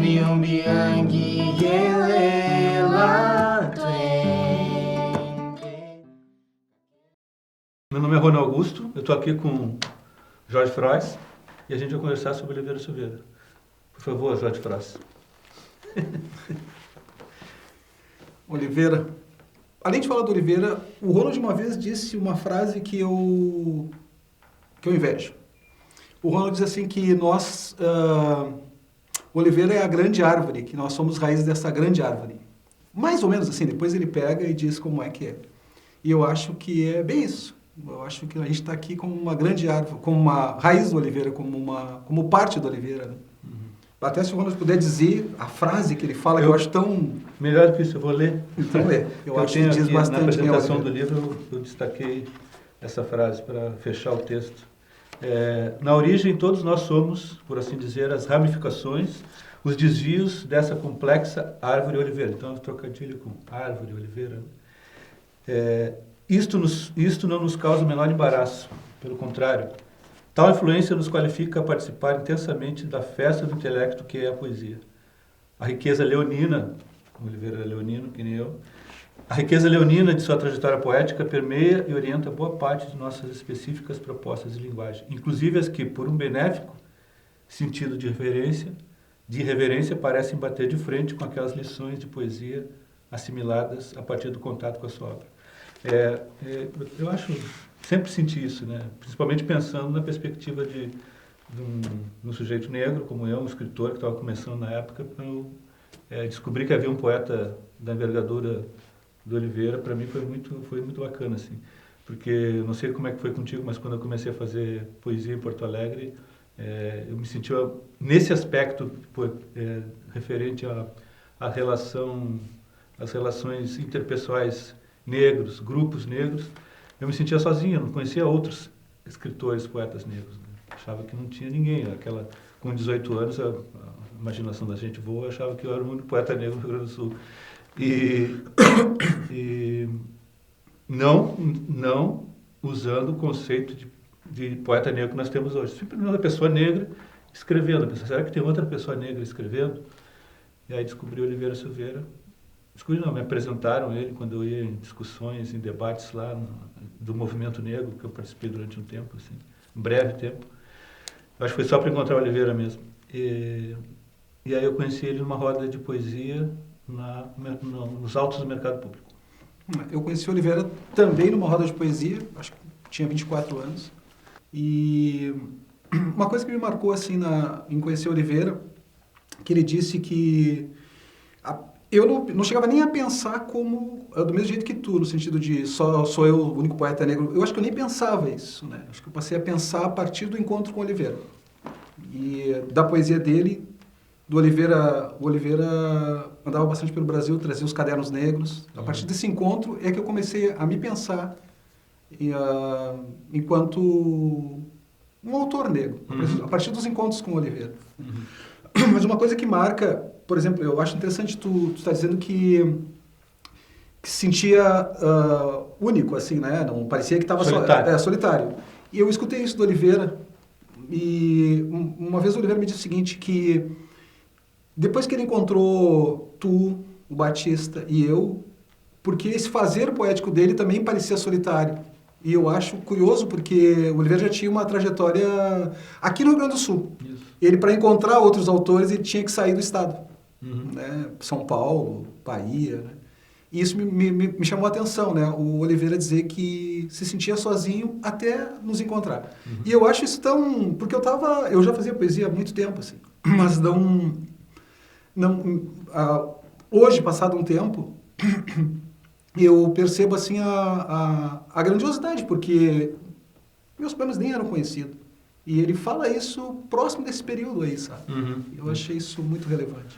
umbi umbi angi yelela Meu nome é Rony Augusto, eu estou aqui com Jorge Frois e a gente vai conversar sobre Oliveira Silveira. Por favor, Jorge Frois. Oliveira. Além de falar do Oliveira, o Ronald uma vez disse uma frase que eu invejo. O Ronald diz assim que nós, Oliveira é a grande árvore, que nós somos raízes dessa grande árvore. Mais ou menos assim, depois ele pega e diz como é que é. E eu acho que é bem isso. Eu acho que a gente está aqui como uma grande árvore, como uma raiz do Oliveira, como parte do Oliveira. Né? Até se o Ronald puder dizer a frase que ele fala, que eu acho tão... Melhor do que isso, eu vou ler. Então lê. Eu acho que diz aqui, bastante. Na apresentação do livro, eu destaquei essa frase para fechar o texto. Na origem, todos nós somos, por assim dizer, as ramificações, os desvios dessa complexa árvore oliveira. Então, eu trocadilho com árvore oliveira. Isto não nos causa o menor embaraço, pelo contrário. Tal influência nos qualifica a participar intensamente da festa do intelecto que é a poesia. A riqueza leonina, Oliveira é leonino, que nem eu, a riqueza leonina de sua trajetória poética permeia e orienta boa parte de nossas específicas propostas de linguagem, inclusive as que, por um benéfico sentido de reverência, parecem bater de frente com aquelas lições de poesia assimiladas a partir do contato com a sua obra. Eu acho, sempre senti isso, né? Principalmente pensando na perspectiva de um sujeito negro como eu, um escritor que estava começando na época, eu descobri que havia um poeta da envergadura do Oliveira. Para mim foi muito bacana, assim, porque não sei como é que foi contigo, mas quando eu comecei a fazer poesia em Porto Alegre, eu me senti nesse aspecto referente à relação, às relações interpessoais negros, grupos negros, eu me sentia sozinho, eu não conhecia outros escritores, poetas negros, né? Achava que não tinha ninguém. Com 18 anos, a imaginação da gente voa, eu achava que eu era o único poeta negro no Rio Grande do Sul. E não usando o conceito de poeta negro que nós temos hoje. Sempre uma pessoa negra escrevendo. Será que tem outra pessoa negra escrevendo? E aí descobri Oliveira Silveira. Descobri não, me apresentaram ele quando eu ia em discussões, em debates lá do movimento negro, que eu participei durante um tempo, assim, um breve tempo. Eu acho que foi só para encontrar o Oliveira mesmo. E aí eu conheci ele numa roda de poesia nos altos do mercado público. Eu conheci o Oliveira também numa roda de poesia, acho que tinha 24 anos. E uma coisa que me marcou assim em conhecer o Oliveira, que ele disse que eu não chegava nem a pensar do mesmo jeito que tu, no sentido de sou eu o único poeta negro. Eu acho que eu nem pensava isso, né? Acho que eu passei a pensar a partir do encontro com o Oliveira. E da poesia dele, o Oliveira andava bastante pelo Brasil, trazia os cadernos negros. A partir desse encontro é que eu comecei a me pensar enquanto um autor negro, a partir dos encontros com o Oliveira. Mas uma coisa que marca, por exemplo, eu acho interessante tu estar dizendo que se sentia único, assim, né? Não parecia que estava solitário. E eu escutei isso do Oliveira, e uma vez o Oliveira me disse o seguinte, que depois que ele encontrou tu, o Batista e eu, porque esse fazer poético dele também parecia solitário. E eu acho curioso porque o Oliveira já tinha uma trajetória aqui no Rio Grande do Sul. Isso. Ele, para encontrar outros autores, ele tinha que sair do estado. Né? São Paulo, Bahia, né? E isso me chamou a atenção, né? O Oliveira dizer que se sentia sozinho até nos encontrar. E eu acho isso tão... Porque eu já fazia poesia há muito tempo, assim, mas hoje, passado um tempo, eu percebo assim a grandiosidade, porque meus poemas nem eram conhecidos. E ele fala isso próximo desse período aí, sabe? Eu achei isso muito relevante.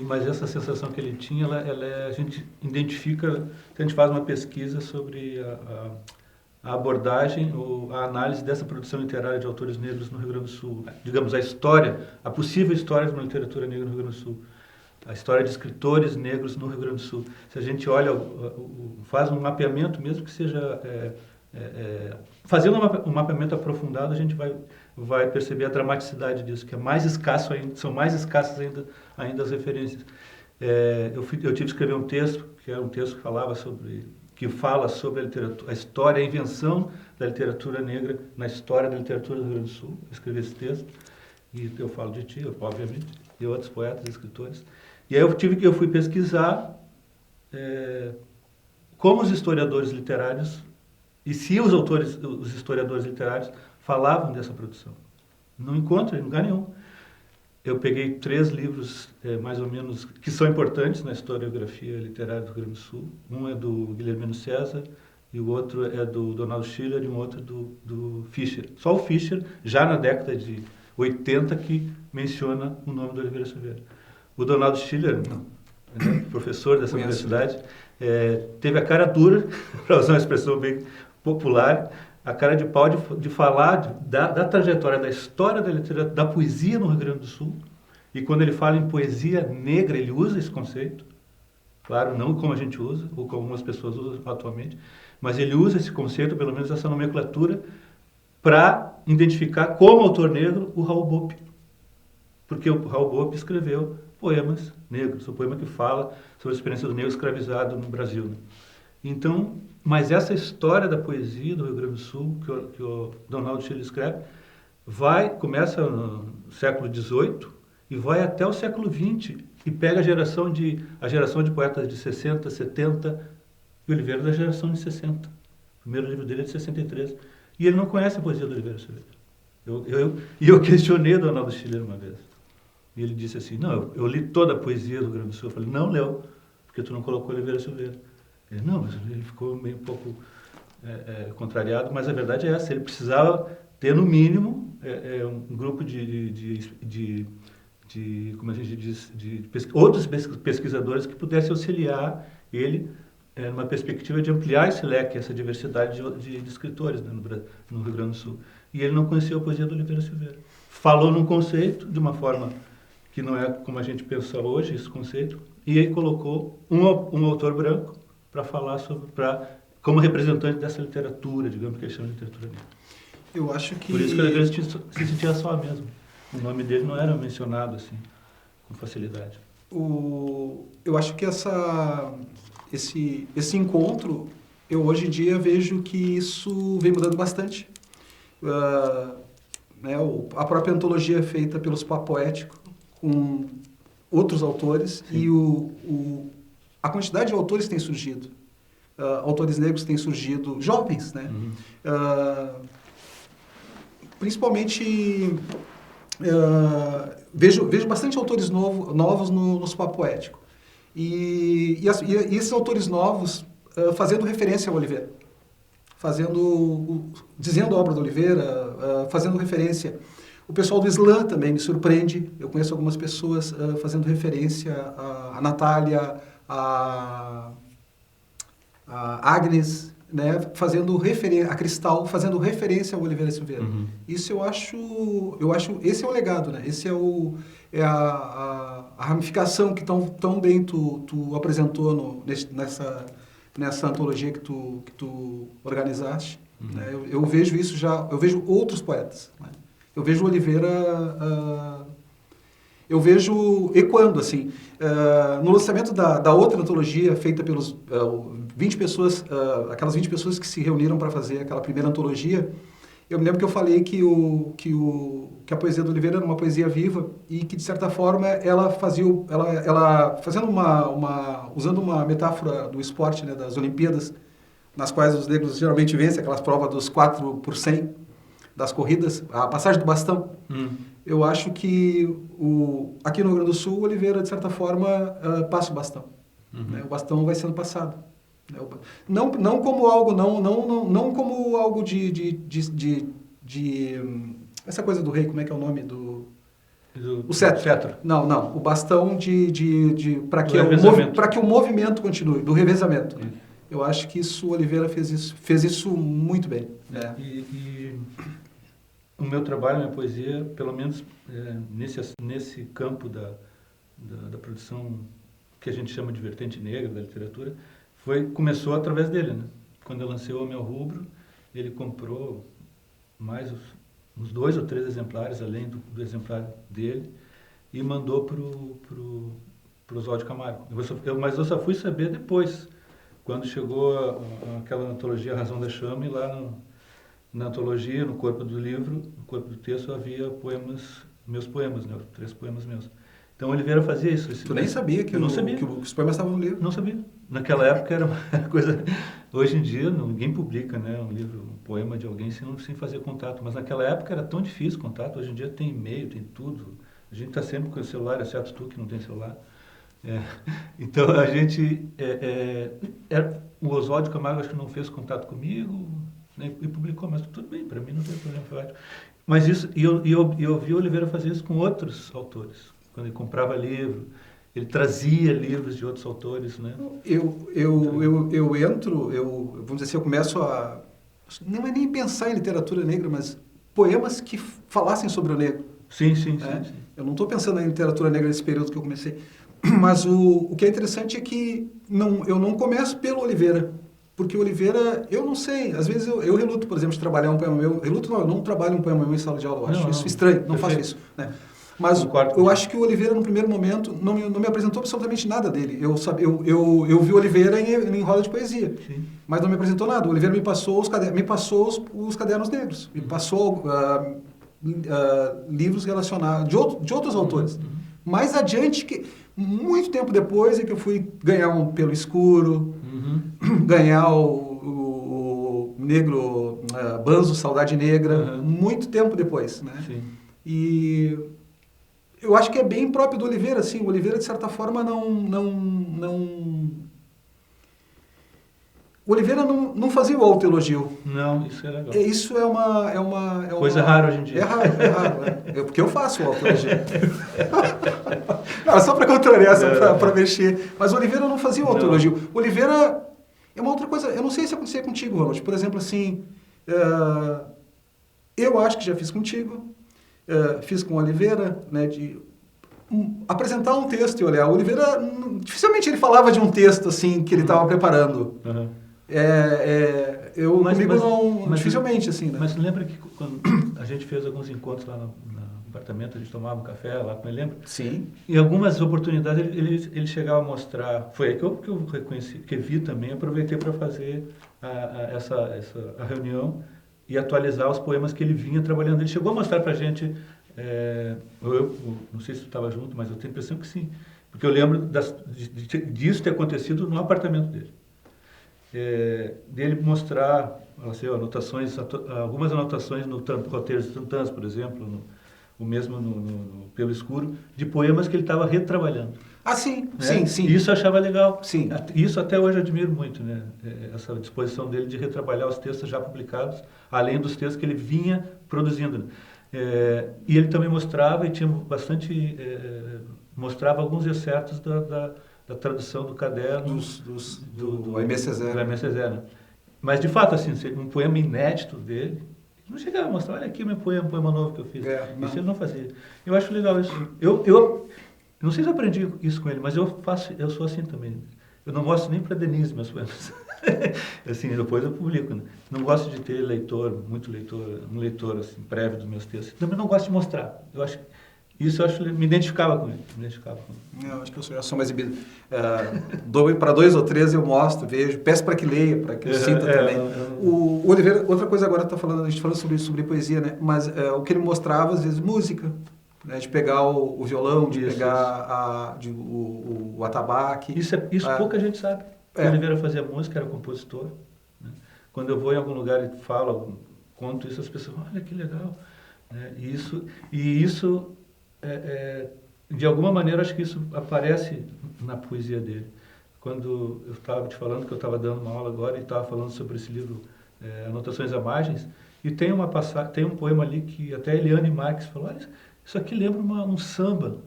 Mas essa sensação que ele tinha, a gente identifica, a gente faz uma pesquisa sobre a abordagem ou a análise dessa produção literária de autores negros no Rio Grande do Sul. Digamos, a possível história de uma literatura negra no Rio Grande do Sul. A história de escritores negros no Rio Grande do Sul. Se a gente olha, faz um mapeamento, mesmo que seja Fazendo um mapeamento aprofundado, a gente vai perceber a dramaticidade disso, que é mais escasso ainda, são mais escassas ainda as referências. Eu tive que escrever um texto, que era um texto que fala sobre a literatura, a história, a invenção da literatura negra na história da literatura do Rio Grande do Sul. Eu escrevi esse texto, e eu falo de ti, obviamente, e outros poetas e escritores. E aí eu fui pesquisar como os historiadores literários, e se os historiadores literários falavam dessa produção. Não encontro em lugar nenhum. Eu peguei 3 livros, mais ou menos, que são importantes na historiografia literária do Rio Grande do Sul. Um é do Guilhermino César, e o outro é do Donald Schiller, e um outro do Fischer. Só o Fischer, já na década de 80, que menciona o nome do Oliveira Silveira. O Donald Schiller, professor dessa universidade, teve a cara dura, para usar uma expressão bem popular, a cara de pau de falar da trajetória, da história da literatura, da poesia no Rio Grande do Sul. E quando ele fala em poesia negra, ele usa esse conceito. Claro, não como a gente usa, ou como algumas pessoas usam atualmente, mas ele usa esse conceito, pelo menos essa nomenclatura, para identificar como autor negro o Raul Bope. Porque o Raul Bope escreveu poemas negros, o poema que fala sobre a experiência do negro escravizado no Brasil. Né? Então, mas essa história da poesia do Rio Grande do Sul, que o Donald Schiller escreve, começa no século XVIII e vai até o século XX, e pega a geração de poetas de 60, 70, e Oliveira da geração de 60. O primeiro livro dele é de 63. E ele não conhece a poesia do Oliveira Silveira. Eu questionei o Donald Schiller uma vez. E ele disse assim, não, eu li toda a poesia do Rio Grande do Sul. Eu falei, não leu, porque tu não colocou Oliveira Silveira. Ele, não, mas ele ficou meio um pouco contrariado, mas a verdade é essa, ele precisava ter, no mínimo, um grupo como a gente diz, outros pesquisadores que pudessem auxiliar ele numa perspectiva de ampliar esse leque, essa diversidade de escritores, né, no Rio Grande do Sul. E ele não conhecia a poesia do Oliveira Silveira. Falou num conceito, de uma forma que não é como a gente pensa hoje, esse conceito, e aí colocou um autor branco para falar como representante dessa literatura, digamos que ele chama de literatura negra. Eu acho que... Por isso que o Oliveira se sentia só mesmo. O nome dele não era mencionado assim, com facilidade. Eu acho que esse encontro, eu hoje em dia vejo que isso vem mudando bastante. A própria antologia feita pelos Papo Poético, com outros autores, sim, e a quantidade de autores que tem surgido. Autores negros têm surgido, jovens, né? Uhum. Principalmente, vejo bastante autores novos nos Papo Poético. E esses autores novos fazendo referência ao Oliveira. Dizendo a obra do Oliveira, fazendo referência. O pessoal do Slam também me surpreende. Eu conheço algumas pessoas fazendo referência a Natália, a Agnes, né, a Cristal, fazendo referência ao Oliveira Silveira. Uhum. Isso eu acho, esse é o legado, né? Esse é a ramificação que tão bem tu apresentou nessa antologia que tu organizaste. Uhum. Né? Eu vejo isso eu vejo outros poetas, né? Eu vejo o Oliveira, eu vejo ecoando, assim, no lançamento da outra antologia, feita pelos 20 pessoas, aquelas 20 pessoas que se reuniram para fazer aquela primeira antologia, eu me lembro que eu falei que a poesia do Oliveira era uma poesia viva e que, de certa forma, ela fazendo usando uma metáfora do esporte, né, das Olimpíadas, nas quais os negros geralmente vencem, aquelas provas dos 4 por 100, das corridas, a passagem do bastão. Eu acho que aqui no Rio Grande do Sul, o Oliveira, de certa forma, passa o bastão. Uhum. Né? O bastão vai sendo passado. Né? Não como algo, não como algo de essa coisa do rei, como é que é o nome o cetro. Não. O bastão para que o movimento continue, do revezamento. Eu acho que o Oliveira fez isso muito bem. Né? E o meu trabalho, minha poesia, pelo menos nesse campo da produção que a gente chama de vertente negra da literatura, começou através dele, né? Quando eu lancei o Meu Rubro, ele comprou mais uns 2 ou 3 exemplares, além do exemplar dele, e mandou para o Oswald de Camargo. Mas eu só fui saber depois, quando chegou aquela antologia Razão da Chama, e lá na antologia, no corpo do livro, no corpo do texto, havia meus poemas, né, 3 poemas meus. Então Oliveira fazia isso. Tu nem sabia que, eu não sabia. Que os poemas estavam no livro? Não sabia. Naquela época era uma coisa... Hoje em dia ninguém publica, né, um livro, um poema de alguém sem fazer contato. Mas naquela época era tão difícil contato. Hoje em dia tem e-mail, tem tudo. A gente está sempre com o celular, exceto tu que não tem celular. Então a gente... o Oswald de Camargo acho que não fez contato comigo, né, e publicou, mas tudo bem, para mim não tem problema, foi ótimo. Mas isso, e eu vi o Oliveira fazer isso com outros autores. Quando ele comprava livro, ele trazia livros de outros autores, né? Eu entro, vamos dizer assim, eu começo a... Não é nem pensar em literatura negra, mas poemas que falassem sobre o negro. Sim. Eu não estou pensando em literatura negra nesse período que eu comecei. Mas o que é interessante é que eu não começo pelo Oliveira. Porque o Oliveira, eu não sei, às vezes eu reluto, por exemplo, de trabalhar um poema meu. Reluto não, eu não trabalho um poema meu em sala de aula, eu acho isso estranho, não faço isso, né? Mas eu acho que o Oliveira, no primeiro momento, não me apresentou absolutamente nada dele. Eu vi o Oliveira em roda de poesia, Sim. mas não me apresentou nada. O Oliveira me passou os cadernos negros, me passou livros relacionados de outros autores. Mais adiante, muito tempo depois, é que eu fui ganhar um Pelo Escuro, ganhar o Negro, Banzo, Saudade Negra, muito tempo depois, né? Sim. E eu acho que é bem próprio do Oliveira, assim. O Oliveira, de certa forma, O Oliveira não fazia o autoelogio. Não, isso é legal. Isso é uma coisa rara hoje em dia. É raro. Porque eu faço o autoelogio. Não, só para contrariar, para mexer. Mas o Oliveira não fazia o autoelogio. O Oliveira é uma outra coisa. Eu não sei se acontecia contigo, Ronald. Por exemplo, assim, eu acho que já fiz contigo. Fiz com o Oliveira, né, de apresentar um texto e olhar. O Oliveira, dificilmente ele falava de um texto assim que ele estava preparando. Dificilmente, assim, né? Mas lembra que quando a gente fez alguns encontros lá no apartamento, a gente tomava um café lá com ele, lembra? Sim. Em algumas oportunidades ele chegava a mostrar, foi aí que eu reconheci, que vi também, aproveitei para fazer a reunião e atualizar os poemas que ele vinha trabalhando. Ele chegou a mostrar para a gente, eu não sei se tu estava junto, mas eu tenho a impressão que sim, porque eu lembro disso ter acontecido no apartamento dele. Dele mostrar assim, algumas anotações no roteiro de Tantãs, por exemplo, o mesmo no Pelo Escuro, de poemas que ele estava retrabalhando. Ah, sim, né? sim. E isso eu achava legal. Sim. Isso até hoje eu admiro muito, né? Essa disposição dele de retrabalhar os textos já publicados, além dos textos que ele vinha produzindo. E ele também mostrava, e tinha bastante... mostrava alguns excertos da tradução do caderno do Aimé Césaire. Do Aimé Césaire, né? Mas, de fato, assim, um poema inédito dele, não chegava a mostrar, olha aqui o meu poema, um poema novo que eu fiz. Isso ele não fazia. Eu acho legal isso. Eu não sei se eu aprendi isso com ele, mas eu sou assim também. Eu não mostro nem para Denise meus poemas. Assim, depois eu publico, né? Não gosto de ter um leitor assim, prévio dos meus textos. Também não gosto de mostrar. Isso eu me identificava com ele. Eu acho que eu sou mais exibido. Para 2 ou 3 eu mostro, vejo, peço para que leia, para que eu sinta também. O Oliveira, outra coisa agora a gente falando sobre poesia, né? Mas o que ele mostrava, às vezes, música, né? De pegar o violão, de pegar o atabaque. Isso pouca gente sabe. O Oliveira fazia música, era compositor. Né? Quando eu vou em algum lugar e conto isso, as pessoas, olha que legal. Né? E isso de alguma maneira, acho que isso aparece na poesia dele. Quando eu estava te falando que eu estava dando uma aula agora e estava falando sobre esse livro, Anotações à Margens, e tem um poema ali que até Eliane Marques falou, olha, isso aqui lembra um samba.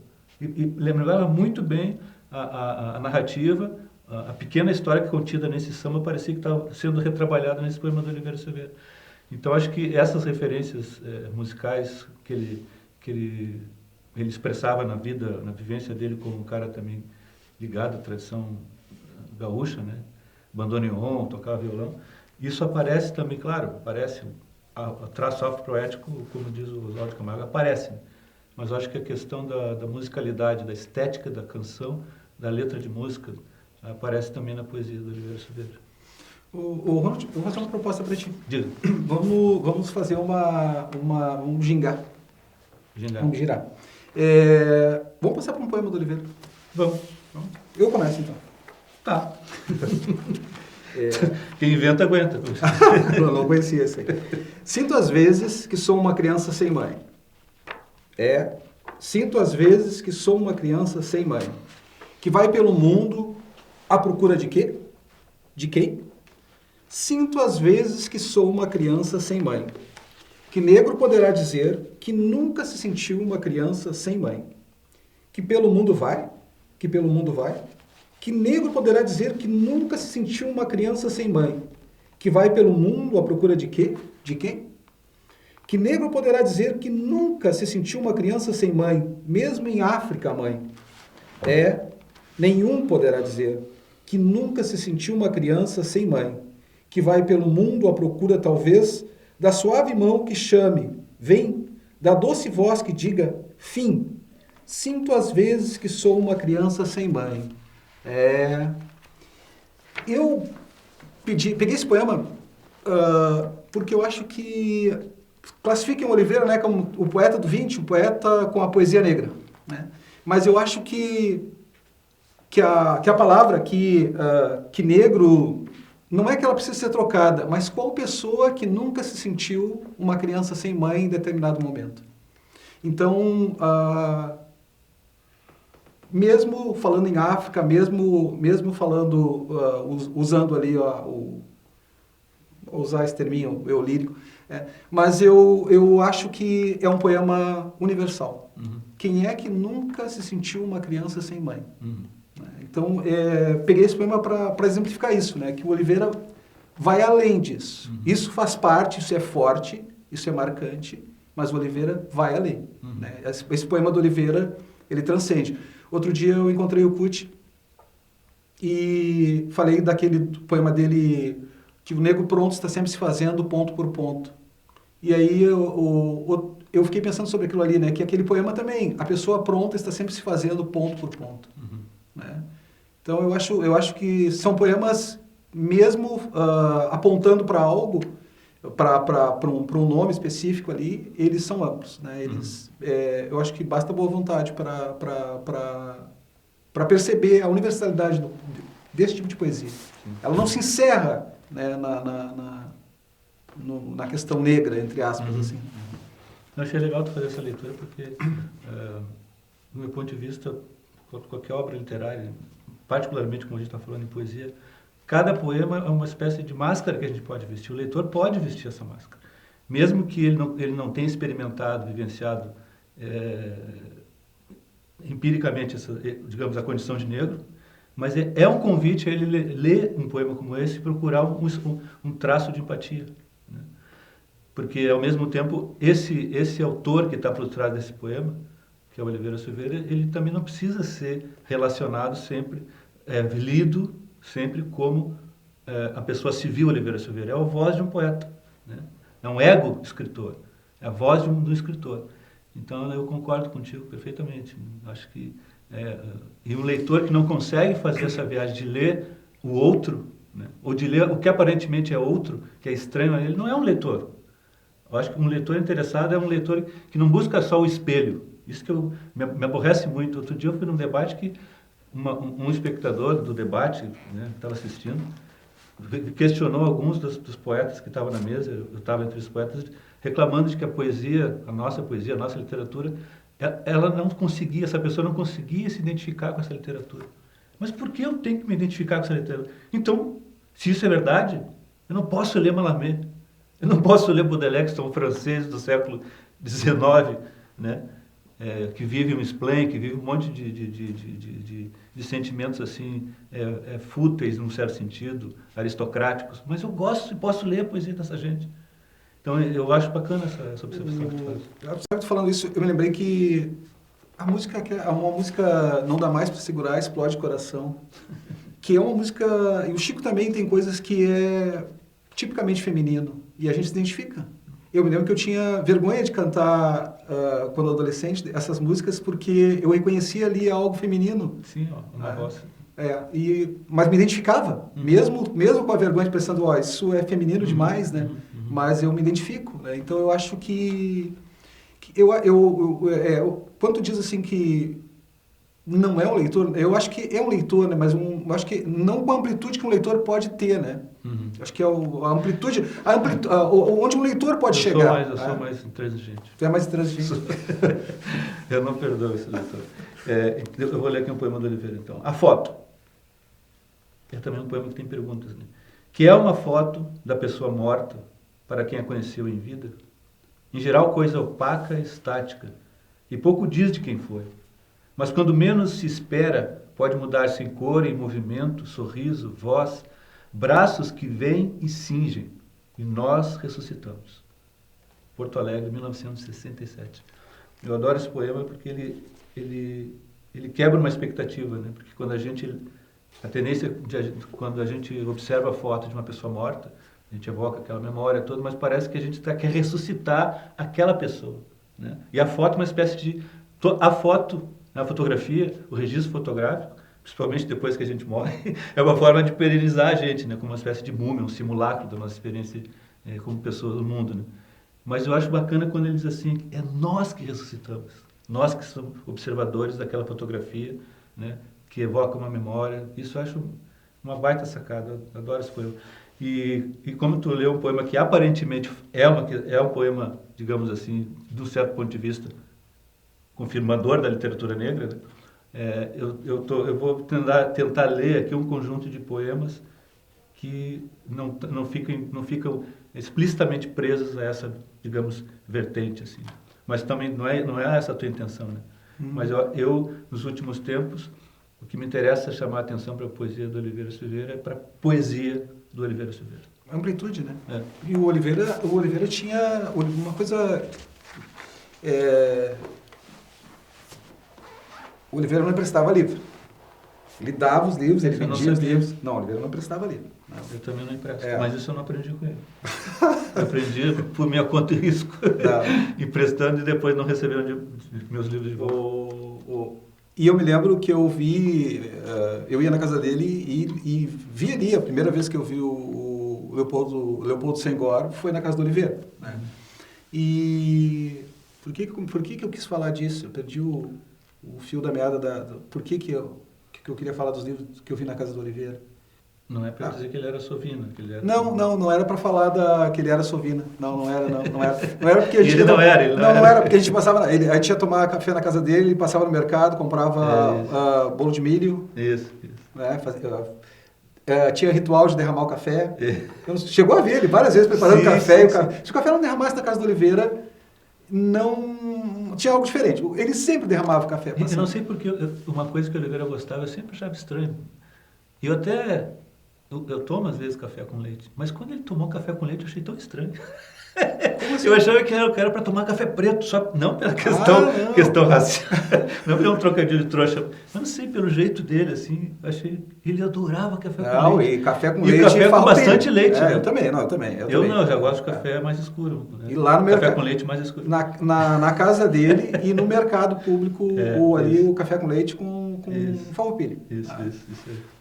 E lembrava muito bem a narrativa, a pequena história que contida nesse samba parecia que estava sendo retrabalhada nesse poema do Oliveira Silveira. Então, acho que essas referências musicais que ele expressava na vivência dele como um cara também ligado à tradição gaúcha, né? Bandoneon, tocava violão. Isso aparece também, claro, aparece, o traço afropoético, como diz o Oswaldo Camargo, aparece. Mas eu acho que a questão da musicalidade, da estética da canção, da letra de música, aparece também na poesia do Oliveira Silveira. Ronald, eu vou fazer uma proposta para ti. Diga. Vamos fazer um gingá. Gingá. Vamos girar. Vamos passar para um poema do Oliveira. Vamos. Eu começo, então. Tá. Quem inventa, aguenta. Eu não conhecia esse aí. Sinto às vezes que sou uma criança sem mãe. Sinto às vezes que sou uma criança sem mãe. Que vai pelo mundo à procura de quê? De quem? Sinto às vezes que sou uma criança sem mãe. Que negro poderá dizer que nunca se sentiu uma criança sem mãe. Que pelo mundo vai? Que pelo mundo vai? Que negro poderá dizer que nunca se sentiu uma criança sem mãe? Que vai pelo mundo à procura de quê? De quem? Que negro poderá dizer que nunca se sentiu uma criança sem mãe, mesmo em África, mãe? Nenhum poderá dizer que nunca se sentiu uma criança sem mãe, que vai pelo mundo à procura, talvez, da suave mão que chame, vem, da doce voz que diga, fim. Sinto às vezes que sou uma criança sem mãe. Eu peguei esse poema porque eu acho que classifiquem o Oliveira, né, como o poeta do 20, o poeta com a poesia negra, né? Mas eu acho que a palavra que negro não é que ela precisa ser trocada, mas qual pessoa que nunca se sentiu uma criança sem mãe em determinado momento? Então, mesmo falando em África, mesmo falando, usando ali, vou usar esse terminho, eu lírico, mas eu acho que é um poema universal. Uhum. Quem é que nunca se sentiu uma criança sem mãe? Uhum. Então, peguei esse poema para exemplificar isso, né? Que o Oliveira vai além disso. Uhum. Isso faz parte, isso é forte, isso é marcante, mas o Oliveira vai além. Uhum. Né? Esse poema do Oliveira, ele transcende. Outro dia eu encontrei o Kuti e falei daquele poema dele, que o negro pronto está sempre se fazendo ponto por ponto. E aí eu fiquei pensando sobre aquilo ali, né? Que aquele poema também, a pessoa pronta está sempre se fazendo ponto por ponto. Uhum. Né? Então eu acho que são poemas, mesmo apontando para algo, para um nome específico ali, eles são amplos. Né? Eles, eu acho que basta boa vontade para perceber a universalidade desse tipo de poesia. Sim. Ela não se encerra, né, na questão negra, entre aspas. Uhum. Assim. Eu achei legal tu fazer essa leitura porque, do meu ponto de vista, qualquer obra literária, particularmente como a gente está falando em poesia, cada poema é uma espécie de máscara que a gente pode vestir. O leitor pode vestir essa máscara. Mesmo que ele não tenha experimentado, vivenciado empiricamente, digamos, a condição de negro, mas é um convite a ele ler um poema como esse e procurar um traço de empatia. Né? Porque, ao mesmo tempo, esse autor que está por trás desse poema, que é o Oliveira Silveira, ele também não precisa ser relacionado sempre, lido sempre como a pessoa civil Oliveira Silveira. É a voz de um poeta, né? É um ego escritor, é a voz de um escritor. Então eu concordo contigo perfeitamente. Acho que e um leitor que não consegue fazer essa viagem de ler o outro, né? Ou de ler o que aparentemente é outro, que é estranho a ele, não é um leitor. Eu acho que um leitor interessado é um leitor que não busca só o espelho. Isso que me aborrece muito. Outro dia eu fui num debate que um espectador do debate, né, que estava assistindo, questionou alguns dos poetas que estavam na mesa, eu estava entre os poetas, reclamando de que a poesia, a nossa literatura, essa pessoa não conseguia se identificar com essa literatura. Mas por que eu tenho que me identificar com essa literatura? Então, se isso é verdade, eu não posso ler Mallarmé, eu não posso ler Baudelaire, que são franceses do século XIX, né? Que vive um spleen, que vive um monte de sentimentos assim, fúteis, num certo sentido, aristocráticos. Mas eu gosto e posso ler a poesia dessa gente. Então, eu acho bacana essa observação que tu faz. Sabe, falando isso, eu me lembrei que a música, uma música Não Dá Mais Pra Segurar, Explode Coração, que é uma música... E o Chico também tem coisas que tipicamente feminino, e a gente se identifica. Eu me lembro que eu tinha vergonha de cantar, quando adolescente, essas músicas, porque eu reconhecia ali algo feminino. Sim, ó, uma voz. Mas me identificava, mesmo com a vergonha de pensando, isso é feminino demais, né? Mas eu me identifico, né? Então eu acho que quando tu diz assim que não é um leitor, eu acho que é um leitor, né? Mas eu acho que não com a amplitude que um leitor pode ter, né? Acho que é a amplitude, onde um leitor pode chegar. Eu sou mais intransigente. Tu é mais intransigente. Eu não perdoo esse leitor. Eu vou ler aqui um poema do Oliveira, então. A foto. É também um poema que tem perguntas, né? Que é uma foto da pessoa morta para quem a conheceu em vida? Em geral, coisa opaca e estática, e pouco diz de quem foi. Mas quando menos se espera, pode mudar-se em cor, em movimento, sorriso, voz, braços que vêm e cingem, e nós ressuscitamos. Porto Alegre, 1967. Eu adoro esse poema porque ele quebra uma expectativa, né? Porque quando a tendência, quando a gente observa a foto de uma pessoa morta, a gente evoca aquela memória toda, mas parece que a gente quer ressuscitar aquela pessoa, né? E a foto é uma espécie de... A fotografia, o registro fotográfico, principalmente depois que a gente morre, é uma forma de perenizar a gente, né? Como uma espécie de múmia, um simulacro da nossa experiência como pessoas do mundo, né? Mas eu acho bacana quando ele diz assim, é nós que ressuscitamos, nós que somos observadores daquela fotografia, né? Que evoca uma memória. Isso eu acho uma baita sacada, eu adoro esse poema. E como tu leu um poema que aparentemente é um poema, digamos assim, de um certo ponto de vista, confirmador da literatura negra, né? Eu vou tentar ler aqui um conjunto de poemas que não ficam explicitamente presos a essa, digamos, vertente, assim. Mas também não é essa a tua intenção, né? Mas eu, nos últimos tempos, o que me interessa é chamar a atenção para a poesia do Oliveira Silveira, é para a poesia do Oliveira Silveira. Amplitude, né? E o Oliveira tinha uma coisa... O Oliveira não emprestava livro. Ele dava os livros, ele vendia os livros. Não, o Oliveira não emprestava livro. Não. Eu também não empresto, mas isso eu não aprendi com ele. Eu aprendi por minha conta e risco, emprestando e depois não recebendo meus livros de volta. E eu me lembro que eu ia na casa dele e vi ali, a primeira vez que eu vi o Leopoldo Senghor foi na casa do Oliveira, né? E por que eu quis falar disso? Eu perdi o fio da meada por que eu queria falar dos livros que eu vi na casa do Oliveira. Não é para dizer que ele era sovina. Não era para falar que ele era sovina. Não era porque a gente... Ele não era porque a gente passava... A gente ia tomar café na casa dele, passava no mercado, comprava bolo de milho. Isso. Né, tinha ritual de derramar o café. Chegou a ver ele várias vezes preparando café. Se o café não derramasse na casa do Oliveira, não tinha algo diferente. Ele sempre derramava o café. Eu não sei porque uma coisa que o Oliveira gostava, eu sempre achava estranho. E eu tomo às vezes café com leite, mas quando ele tomou café com leite eu achei tão estranho. Como assim? Eu achava que era para tomar café preto, só não pela questão racial, não pelo um trocadilho de trouxa, mas não sei, pelo jeito dele, assim, achei, ele adorava café com leite. E café com leite. E café com bastante leite, né? Eu também. Eu já gosto de café mais escuro. Né? E lá no mercado, café com leite mais escuro. Na casa dele e no mercado público, o café com leite com farroupilha. Isso aí.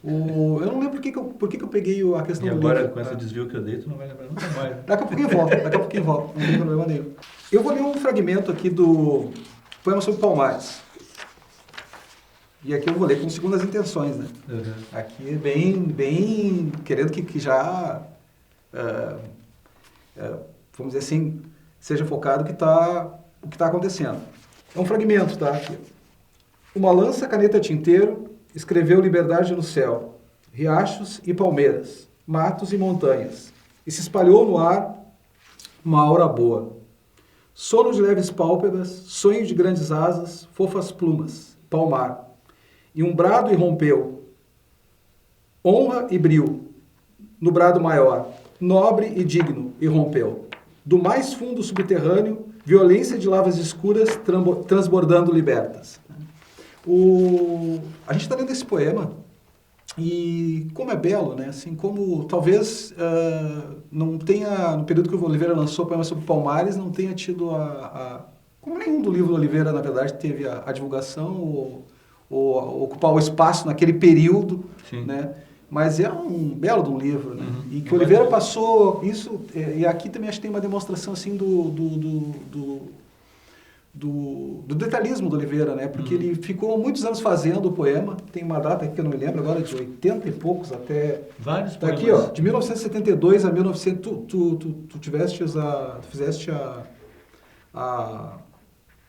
Eu não lembro por que eu peguei a questão do livro. E agora, com esse desvio que eu dei, tu não vai lembrar nunca mais. Né? Daqui a pouquinho volta, não tem problema nenhum. Eu vou ler um fragmento aqui do poema sobre Palmares. E aqui eu vou ler com segundas intenções, né? Uhum. Aqui é bem querendo que já, vamos dizer assim, seja focado o que tá acontecendo. É um fragmento, tá? Aqui. Uma lança, caneta, tinteiro, escreveu liberdade no céu, riachos e palmeiras, matos e montanhas, e se espalhou no ar uma aura boa. Sono de leves pálpebras, sonho de grandes asas, fofas plumas, palmar. E um brado irrompeu, honra e brio, no brado maior, nobre e digno, irrompeu. Do mais fundo subterrâneo, violência de lavas escuras transbordando libertas. A gente está lendo esse poema E como é belo, né? Assim, como talvez não tenha, no período que o Oliveira lançou o poema sobre Palmares, não tenha tido como nenhum do livro do Oliveira, na verdade, teve a divulgação ou ocupar o espaço naquele período, Sim. né? Mas é um belo de um livro, né? Uhum. E que o Oliveira passou isso, e aqui também acho que tem uma demonstração assim do detalhismo do Oliveira, né? Porque ele ficou muitos anos fazendo o poema, tem uma data aqui que eu não me lembro agora, de 80 e poucos até... Vários Tá poemas. aqui, ó, de 1972 a 1900, tu fizeste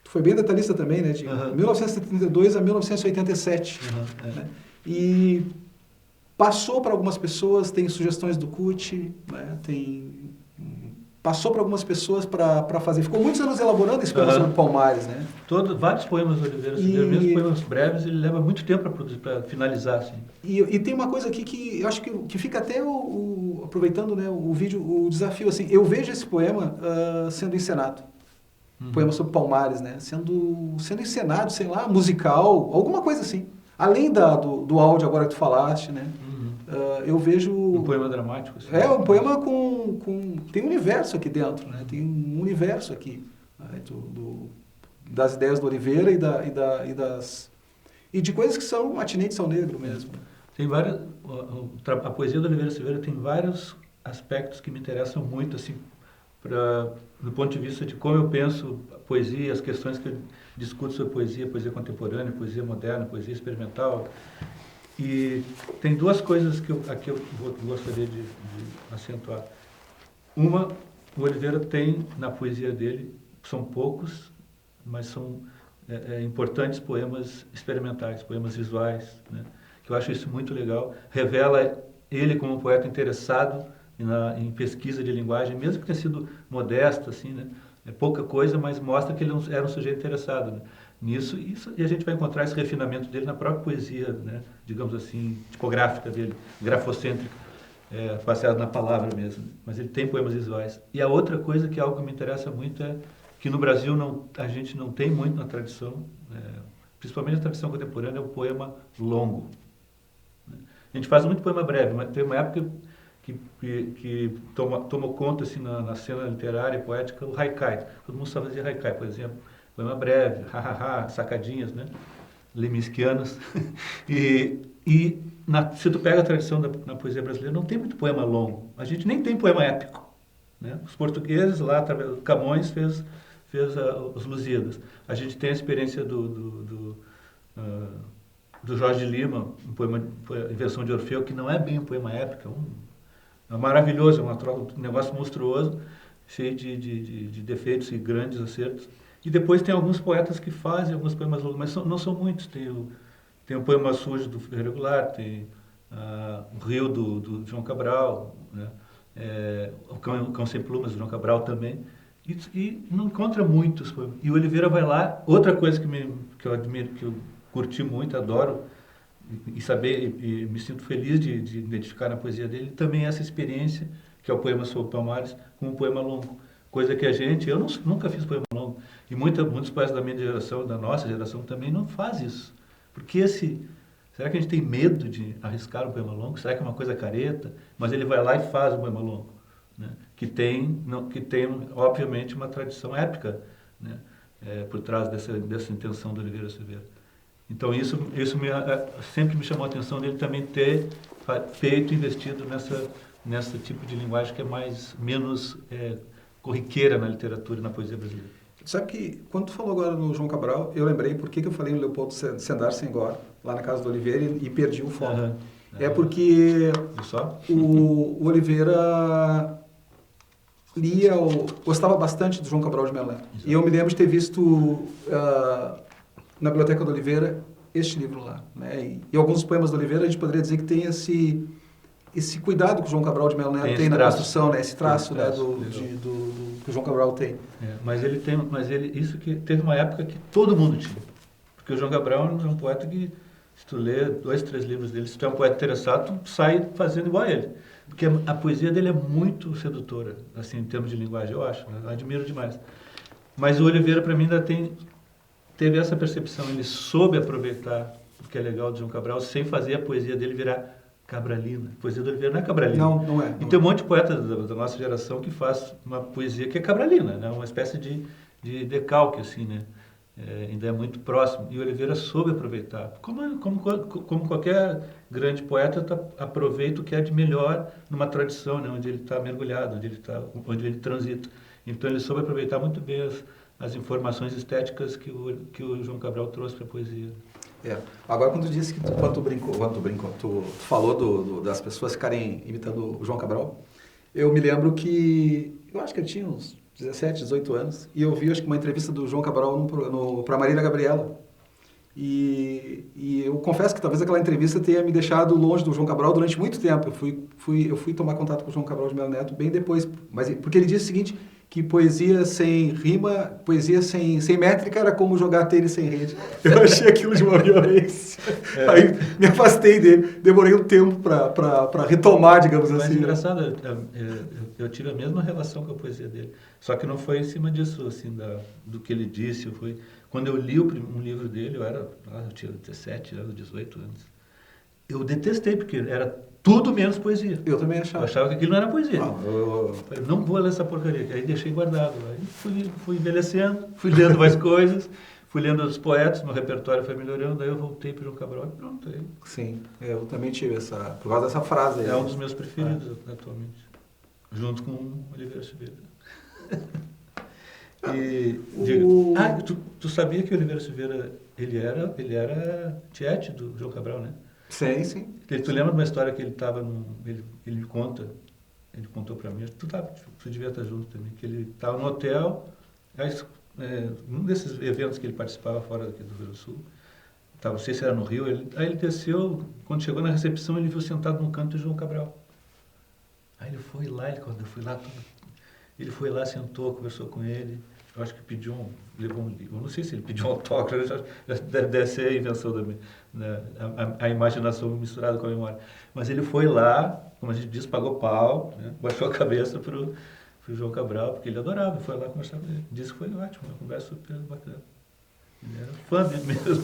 tu foi bem detalhista também, né? De 1972 a 1987, né? E passou para algumas pessoas, tem sugestões do CUT, né? Passou para algumas pessoas para fazer. Ficou muitos anos elaborando esse poema sobre Palmares, né? Vários poemas do Oliveira, mesmo poemas breves, ele leva muito tempo para finalizar. Assim. E tem uma coisa aqui que eu acho que fica até aproveitando, né, o vídeo, o desafio, assim, eu vejo esse poema sendo encenado. Poema sobre Palmares, né? Sendo encenado, sei lá, musical, alguma coisa assim. Além do áudio agora que tu falaste, né? Eu vejo... Um poema dramático. Assim. É, um poema tem um universo aqui dentro, né? Tem um universo aqui, né? Das ideias do Oliveira e de coisas que são atinentes ao negro mesmo. Tem várias... A poesia do Oliveira Silveira tem vários aspectos que me interessam muito, assim, do ponto de vista de como eu penso a poesia, as questões que eu discuto sobre poesia contemporânea, poesia moderna, poesia experimental. E tem duas coisas que aqui eu gostaria de acentuar. Uma, o Oliveira tem na poesia dele, são poucos, mas são importantes poemas experimentais, poemas visuais, né? Que eu acho isso muito legal. Revela ele como um poeta interessado em pesquisa de linguagem, mesmo que tenha sido modesto, assim, né? É pouca coisa, mas mostra que ele era um sujeito interessado, né? Nisso, e a gente vai encontrar esse refinamento dele na própria poesia, né? Digamos assim, tipográfica dele, grafocêntrica, baseado na palavra mesmo. Mas ele tem poemas visuais. E a outra coisa, que é algo que me interessa muito, é que no Brasil a gente não tem muito na tradição, principalmente na tradição contemporânea, é o poema longo. Né? A gente faz muito poema breve, mas tem uma época que tomou conta assim, na cena literária e poética o haikai. Todo mundo só fazia haikai, por exemplo. Poema breve, sacadinhas, né? Leminskianas. Se tu pega a tradição na poesia brasileira, não tem muito poema longo. A gente nem tem poema épico. Né? Os portugueses, lá, através do Camões, fez os Lusíadas. A gente tem a experiência do Jorge de Lima, a invenção de Orfeu, que não é bem um poema épico, é maravilhoso, é um negócio monstruoso, cheio de defeitos e grandes acertos. E depois tem alguns poetas que fazem alguns poemas longos, mas não são muitos. Tem o Poema Sujo do Ferreira Goulart, tem o Rio do João Cabral, né? O Cão Sem Plumas do João Cabral também. E não encontra muitos poemas. E o Oliveira vai lá, outra coisa que eu admiro, que eu curti muito, adoro, e saber, e me sinto feliz de identificar na poesia dele, também essa experiência, que é o poema sobre Palmares, com um poema longo. Coisa que eu nunca fiz poema longo. E muitos poetas da minha geração, da nossa geração também, não faz isso. Porque será que a gente tem medo de arriscar um poema longo? Será que é uma coisa careta? Mas ele vai lá e faz um poema longo. Né? Que tem, obviamente, uma tradição épica, né? Por trás dessa intenção do Oliveira Silveira. Então, isso sempre me chamou a atenção dele também ter feito, investido nessa tipo de linguagem que é menos corriqueira na literatura e na poesia brasileira. Sabe que, quando tu falou agora no João Cabral, eu lembrei por que eu falei no Leopoldo Sendar Senghor, lá na casa do Oliveira, e perdi o foco. Porque o Oliveira gostava bastante do João Cabral de Melo Neto. E eu me lembro de ter visto na Biblioteca do Oliveira este livro lá. Né? E alguns poemas do Oliveira a gente poderia dizer que tem esse cuidado que o João Cabral de Melo Neto tem na construção, né? Esse traço, né? Que o João Cabral tem. Mas isso que teve uma época que todo mundo tinha. Porque o João Cabral é um poeta que, se tu lê 2, 3 livros dele, se tu é um poeta interessado, tu sai fazendo igual a ele. Porque a poesia dele é muito sedutora, assim, em termos de linguagem, eu acho. Eu admiro demais. Mas o Oliveira, para mim, ainda teve essa percepção. Ele soube aproveitar o que é legal do João Cabral, sem fazer a poesia dele virar cabralina. A poesia do Oliveira não é cabralina. Não é. E tem um monte de poeta da nossa geração que faz uma poesia que é cabralina, né? Uma espécie de decalque, assim, né? Ainda é muito próximo. E o Oliveira soube aproveitar. Como qualquer grande poeta aproveita o que é de melhor numa tradição, né? Onde ele está mergulhado, onde ele transita. Então ele soube aproveitar muito bem as informações estéticas que o João Cabral trouxe para a poesia. Agora, quando tu disse que tu falou das pessoas ficarem imitando o João Cabral, eu me lembro que, eu acho que eu tinha uns 17, 18 anos, e eu vi, acho que uma entrevista do João Cabral para Marília Gabriela. E eu confesso que talvez aquela entrevista tenha me deixado longe do João Cabral durante muito tempo. Eu fui tomar contato com o João Cabral de Melo Neto bem depois, porque ele disse o seguinte, que poesia sem rima, poesia sem métrica era como jogar tênis sem rede. Eu achei aquilo de uma violência. Aí me afastei dele, demorei um tempo para retomar, digamos assim. Mas engraçado, eu tive a mesma relação com a poesia dele, só que não foi em cima disso, assim, do que ele disse. Quando eu li um livro dele, eu tinha 17 anos, 18 anos. Eu detestei, porque era tudo menos poesia. Eu também achava. Eu achava que aquilo não era poesia. Falei, não vou ler essa porcaria. Aí deixei guardado. Aí fui envelhecendo, fui lendo mais coisas, fui lendo os poetas, meu repertório foi melhorando, daí eu voltei para o João Cabral e pronto. Aí. Sim, eu também tive por causa dessa frase aí. É um dos meus preferidos atualmente, junto com o Oliveira Silveira. Tu sabia que o Oliveira Silveira, ele era tiete do João Cabral, né? Sim. Tu lembra de uma história que ele estava ele contou para mim, tu devia estar junto também, que ele estava no hotel, num desses eventos que ele participava fora daqui do Rio Grande do Sul, não sei se era no Rio, aí ele desceu, quando chegou na recepção, ele viu sentado no canto o João Cabral. Aí ele foi lá, quando eu fui lá, ele foi lá, sentou, conversou com ele. Eu acho que levou um livro. Eu não sei se ele pediu um autógrafo, deve ser a invenção a imaginação misturada com a memória. Mas ele foi lá, como a gente diz, pagou pau, né? Baixou a cabeça pro João Cabral, porque ele adorava, foi lá conversar com ele. Disse que foi ótimo, uma conversa super bacana. Ele era fã dele mesmo.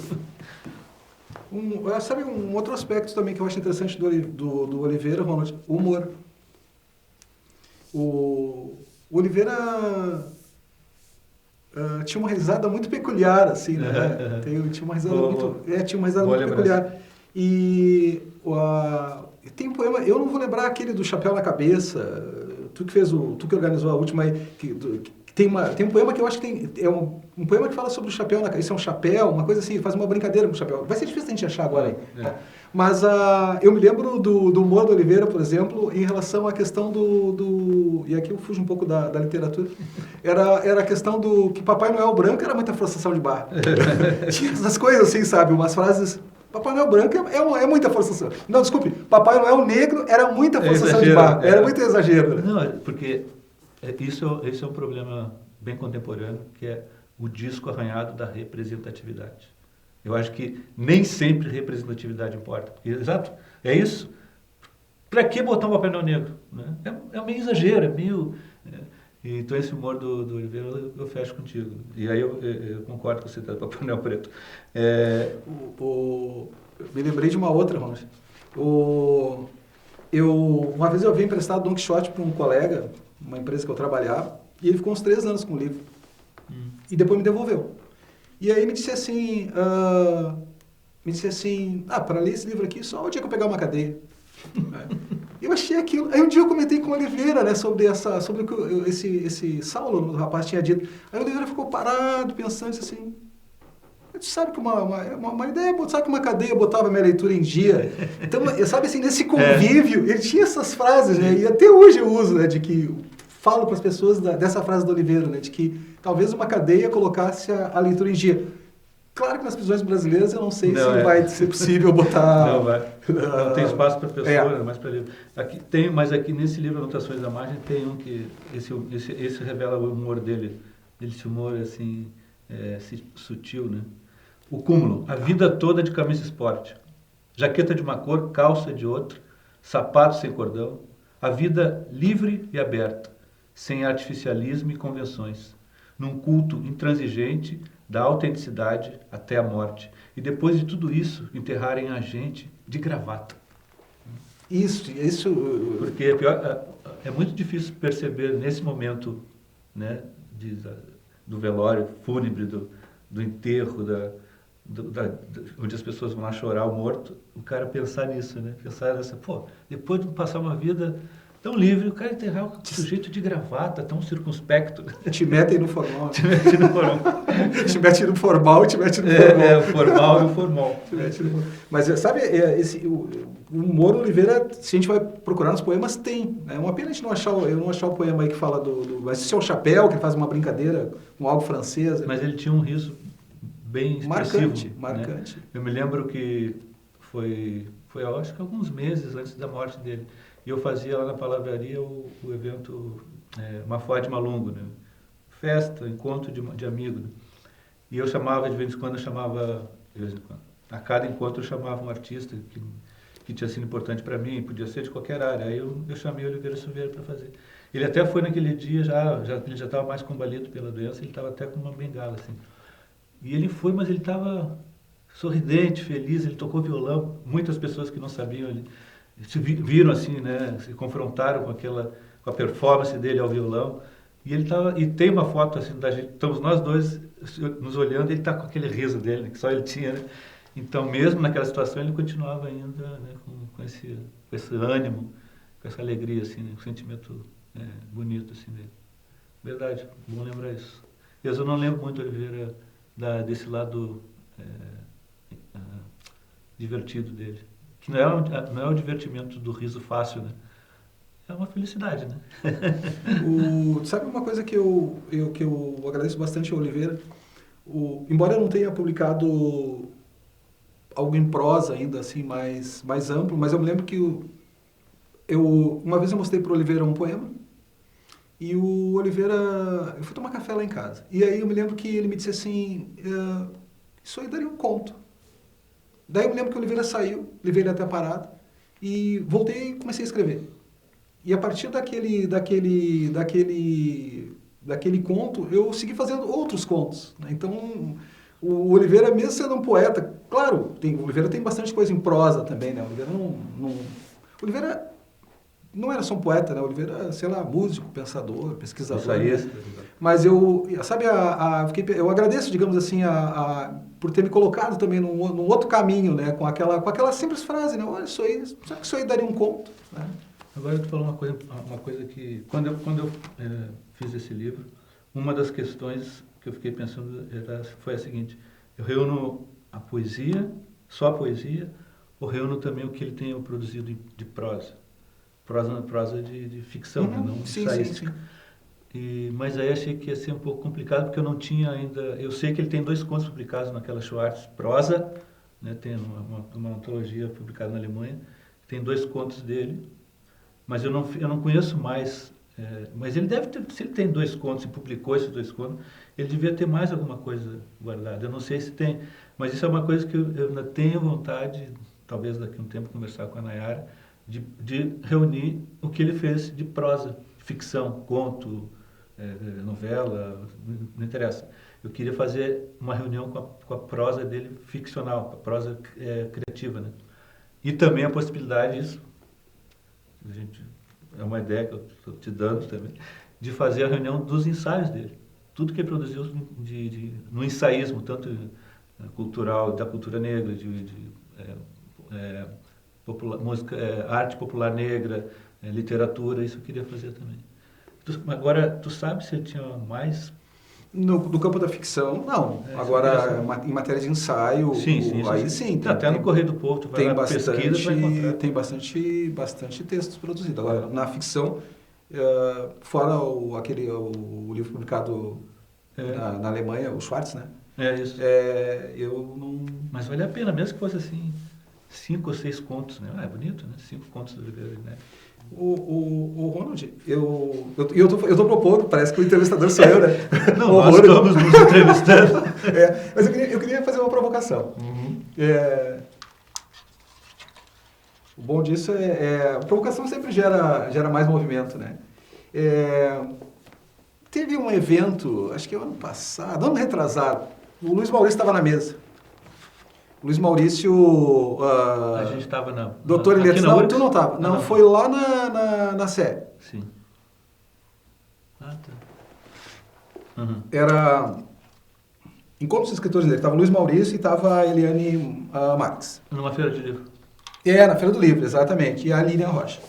Sabe um outro aspecto também que eu acho interessante do Oliveira, Ronald? O humor. O Oliveira tinha uma risada muito peculiar, assim, né? Tinha uma risada muito peculiar. E tem um poema, eu não vou lembrar aquele do Chapéu na Cabeça, tu que organizou a última aí, tem um poema que eu acho que é um poema que fala sobre o chapéu na cabeça. Isso é um chapéu, uma coisa assim, faz uma brincadeira com o chapéu. Vai ser difícil a gente achar agora aí. Mas eu me lembro do humor do Oliveira, por exemplo, em relação à questão e aqui eu fujo um pouco da literatura, era a questão do que Papai Noel branco era muita forçação de barra. Tinha essas coisas assim, sabe? Umas frases... Papai Noel branco é muita forçação. Não, desculpe. Papai Noel negro era muita forçação de barra. Era muito exagero. Não, porque esse é um problema bem contemporâneo, que é o disco arranhado da representatividade. Eu acho que nem sempre representatividade importa. Porque, exato, é isso. Para que botar um Papai Noel negro? Né? É meio exagero, é meio... Então esse humor do Oliveira eu fecho contigo. E aí eu concordo com você do Papai Noel preto. Me lembrei de uma outra, Ronald. Uma vez eu vi emprestado Don Quixote para um colega, uma empresa que eu trabalhava, e ele ficou uns 3 anos com o livro. E depois me devolveu. E aí me disse assim, para ler esse livro aqui, só o dia que eu pegar uma cadeia. Eu achei aquilo. Aí um dia eu comentei com o Oliveira, né, sobre o que esse Saulo, o rapaz, tinha dito. Aí o Oliveira ficou parado, pensando, disse assim, tu sabe que uma ideia, sabe que uma cadeia botava minha leitura em dia. Então, sabe assim, nesse convívio, ele tinha essas frases, né, e até hoje eu uso, né, de que falo para as pessoas dessa frase do Oliveira, né, de que talvez uma cadeia colocasse a leitura em dia. Claro que nas prisões brasileiras eu não sei se vai ser possível botar... Não vai. Não tem espaço para pessoa, mais para livro. Mas aqui nesse livro Anotações da Margem tem um que... Esse revela o humor dele. Esse humor, assim, sutil, né? O cúmulo. A vida toda de camisa esporte. Jaqueta de uma cor, calça de outra. Sapato sem cordão. A vida livre e aberta. Sem artificialismo e convenções. Num culto intransigente... da autenticidade até a morte. E depois de tudo isso, enterrarem a gente de gravata. Isso. Porque é muito difícil perceber nesse momento, né, do velório fúnebre, do enterro, onde as pessoas vão lá chorar o morto, o cara pensar nisso, né? Pensar nessa, depois de passar uma vida tão livre, o cara enterrar o sujeito de gravata, tão circunspecto. Te metem no formal. Te mete no formal. Te mete no formal, te mete no formal. O formal e o formal. Mas sabe, o Moro Oliveira, se a gente vai procurar nos poemas, tem. É uma pena a gente não achar o poema aí que fala mas esse é o chapéu, que faz uma brincadeira com algo francês. Mas ele tinha um riso bem expressivo. Marcante. Né? Eu me lembro que foi acho que alguns meses antes da morte dele. E eu fazia lá na palavraria o evento Mafode Malungo, né? Festa, encontro de amigos. Né? E eu chamava, de vez em quando, a cada encontro eu chamava um artista que tinha sido importante para mim, podia ser de qualquer área. Aí eu chamei o Oliveira Silveira para fazer. Ele até foi naquele dia, ele já estava mais combalido pela doença, ele estava até com uma bengala, assim. E ele foi, mas ele estava sorridente, feliz, ele tocou violão. Muitas pessoas que não sabiam, se viram assim, né, se confrontaram com a performance dele ao violão. E tem uma foto assim da gente, estamos nós dois nos olhando, e ele está com aquele riso dele, né, que só ele tinha, né? Então, mesmo naquela situação, ele continuava ainda, né, com esse ânimo, com essa alegria, assim, né, um sentimento bonito assim dele. Verdade, bom lembrar isso. Eu não lembro muito, Oliveira, desse lado divertido dele. Que não é o divertimento do riso fácil, né? É uma felicidade, né? Sabe uma coisa que eu agradeço bastante ao Oliveira? Embora eu não tenha publicado algo em prosa ainda, assim, mais amplo, mas eu me lembro que uma vez eu mostrei para o Oliveira um poema, e o Oliveira, eu fui tomar café lá em casa, e aí eu me lembro que ele me disse assim, isso aí daria um conto. Daí eu me lembro que o Oliveira saiu, levei ele até a parada, e voltei e comecei a escrever. E a partir daquele conto, eu segui fazendo outros contos, né? Então, o Oliveira, mesmo sendo um poeta, claro, o Oliveira tem bastante coisa em prosa também, né? O Oliveira não era só um poeta, né? O Oliveira, sei lá, músico, pensador, pesquisador. Né? Mas eu agradeço, digamos assim, por ter me colocado também num outro caminho, né? Com aquela simples frase, né? Olha, sabe que isso aí daria um conto, né? Agora tu falou uma coisa que, quando eu fiz esse livro, uma das questões que eu fiquei pensando foi a seguinte: eu reúno a poesia, só a poesia, ou reúno também o que ele tem produzido de prosa? Prosa de ficção, né? Não ensaística. Mas aí achei que ia ser um pouco complicado, porque eu não tinha ainda... Eu sei que ele tem 2 contos publicados naquela Schwartz, prosa, né? Tem uma antologia publicada na Alemanha, tem 2 contos dele, mas eu não conheço mais. Mas ele deve ter, se ele tem 2 contos e publicou esses 2 contos, ele devia ter mais alguma coisa guardada. Eu não sei se tem, mas isso é uma coisa que eu ainda tenho vontade, talvez daqui a um tempo, conversar com a Nayara, de reunir o que ele fez de prosa, ficção, conto, novela, não interessa. Eu queria fazer uma reunião com a prosa dele ficcional, a prosa criativa, né? E também a possibilidade disso, é uma ideia que eu estou te dando também, de fazer a reunião dos ensaios dele. Tudo que ele produziu no ensaísmo, tanto cultural, da cultura negra, música, arte popular negra, literatura, isso eu queria fazer também. Agora, tu sabe se ele tinha mais... Do campo da ficção, não. Agora, em matéria de ensaio, aí sim. Até no Correio do Povo, tu vai lá pesquisa, vai encontrar. Tem bastante textos produzidos. Agora, na ficção, fora o livro publicado na Alemanha, o Schwartz, né? Isso. Eu não... Mas vale a pena, mesmo que fosse assim, 5 ou 6 contos, né? É bonito, né? 5 contos do Oliveira, né? O Ronald, eu tô propondo, parece que o entrevistador sou eu, né? Não, nós estamos nos entrevistando. Mas eu queria fazer uma provocação. Uhum. O bom disso a provocação sempre gera mais movimento, né? Teve um evento, acho que ano passado, ano retrasado, o Luiz Maurício estava na mesa. Luiz Maurício... A gente estava na... Doutor em aqui letras. na Não, URGS? tu não estava. Não, foi lá na Sé. Sim. Ah, tá. Uhum. Era... Encontros de escritores dele. Tava o Luiz Maurício e estava a Eliane Marques. Numa feira de livro. Na Feira do Livro, exatamente. E a Lilian Rocha.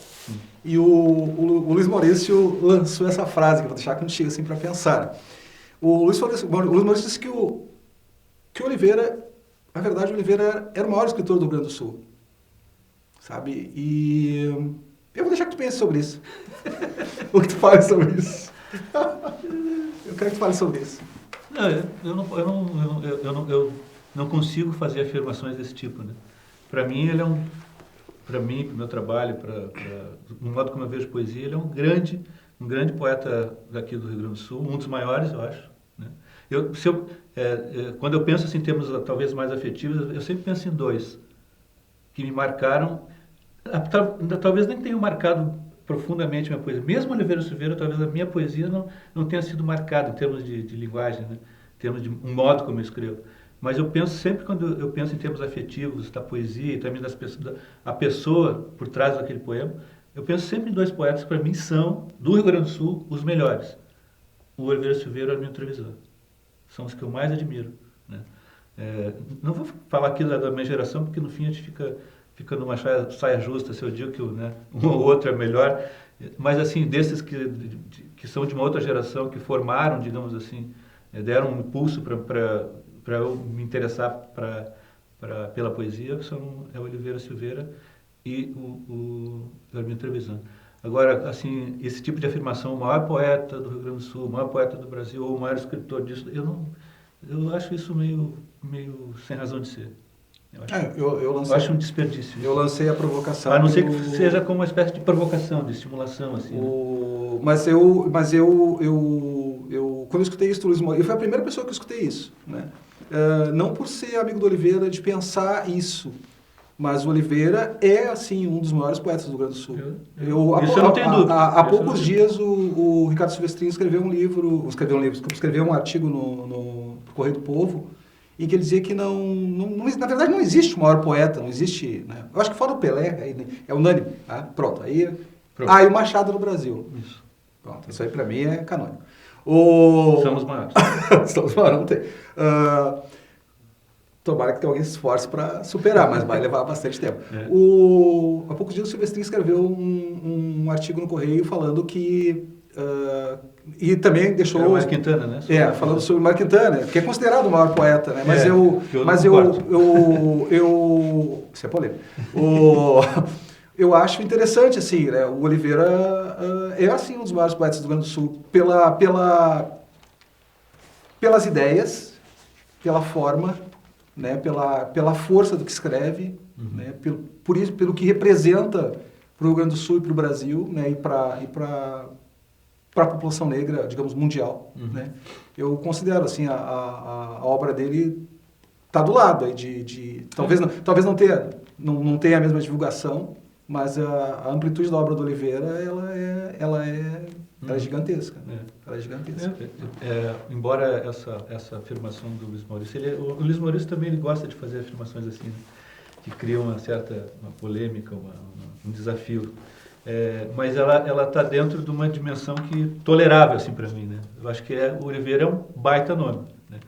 E o Luiz Maurício lançou essa frase, que eu vou deixar contigo assim para pensar. O Luiz Maurício disse que o Oliveira, na verdade, o Oliveira era o maior escritor do Rio Grande do Sul. Sabe? E eu vou deixar que tu pense sobre isso. O que tu fale sobre isso. Eu quero que tu fale sobre isso. Não, eu não consigo fazer afirmações desse tipo, né? Para mim, ele é para mim, para o meu trabalho, no modo como eu vejo poesia, ele é um grande poeta daqui do Rio Grande do Sul, um dos maiores, eu acho. Né? Quando eu penso assim, em termos talvez mais afetivos, eu sempre penso em dois que me marcaram, talvez nem tenham marcado profundamente minha poesia. Mesmo Oliveira Silveira, talvez a minha poesia não tenha sido marcada em termos de linguagem, né? Em termos de um modo como eu escrevo. Mas eu penso sempre, quando eu penso em termos afetivos da poesia e também a pessoa por trás daquele poema, eu penso sempre em dois poetas que para mim são, do Rio Grande do Sul, os melhores. O Oliveira Silveira e o Armindo Trevisan. São os que eu mais admiro. Né? Não vou falar aqui da minha geração, porque no fim a gente fica numa saia justa se eu digo que um ou outro é melhor. Mas assim, desses que são de uma outra geração, que formaram, digamos assim, deram um impulso para eu me interessar pela poesia, é o Oliveira Silveira e o Armindo Trevisan. Agora, assim, esse tipo de afirmação, o maior poeta do Rio Grande do Sul, o maior poeta do Brasil, ou o maior escritor disso, eu acho isso meio sem razão de ser. Eu acho um desperdício. Eu lancei a provocação. A não ser que seja como uma espécie de provocação, de estimulação, assim. Né? Mas quando eu escutei isso do Luiz Maurício, eu fui a primeira pessoa que eu escutei isso, né? Não por ser amigo do Oliveira, de pensar isso, mas o Oliveira é, assim, um dos maiores poetas do Rio Grande do Sul. Isso eu não tenho dúvida. Há poucos dias o Ricardo Silvestrinho escreveu um artigo no Correio do Povo, em que ele dizia que na verdade não existe o maior poeta, não existe, né? Eu acho que fora o Pelé, é unânime, tá? Pronto. E o Machado no Brasil. Isso. Pronto, isso aí pra mim é canônico. Somos maiores. Somos maiores, não tem. Tomara que tenha alguém se esforce para superar, mas vai levar bastante tempo. Há poucos dias o Silvestrinho escreveu um artigo no Correio falando que... e também deixou... Era o Mário Quintana, né? Falando sobre o Mário Quintana, que é considerado o maior poeta, né? Mas isso é polêmico. Eu acho interessante, assim, né? O Oliveira é, assim, um dos maiores poetas do Rio Grande do Sul, pelas ideias, pela forma, né? Pela força do que escreve, né? Pelo que representa para o Rio Grande do Sul e para o Brasil, né? E para a população negra, digamos, mundial. Né? Eu considero, assim, a obra dele está do lado aí talvez não tenha a mesma divulgação, mas a amplitude da obra do Oliveira, ela é gigantesca. Ela é gigantesca. Embora essa afirmação do Luiz Maurício, o Luiz Maurício também ele gosta de fazer afirmações assim, né? Que criam uma polêmica, um desafio. Mas ela está dentro de uma dimensão tolerável assim, para mim. Né? Eu acho que o Oliveira é um baita nome. Né?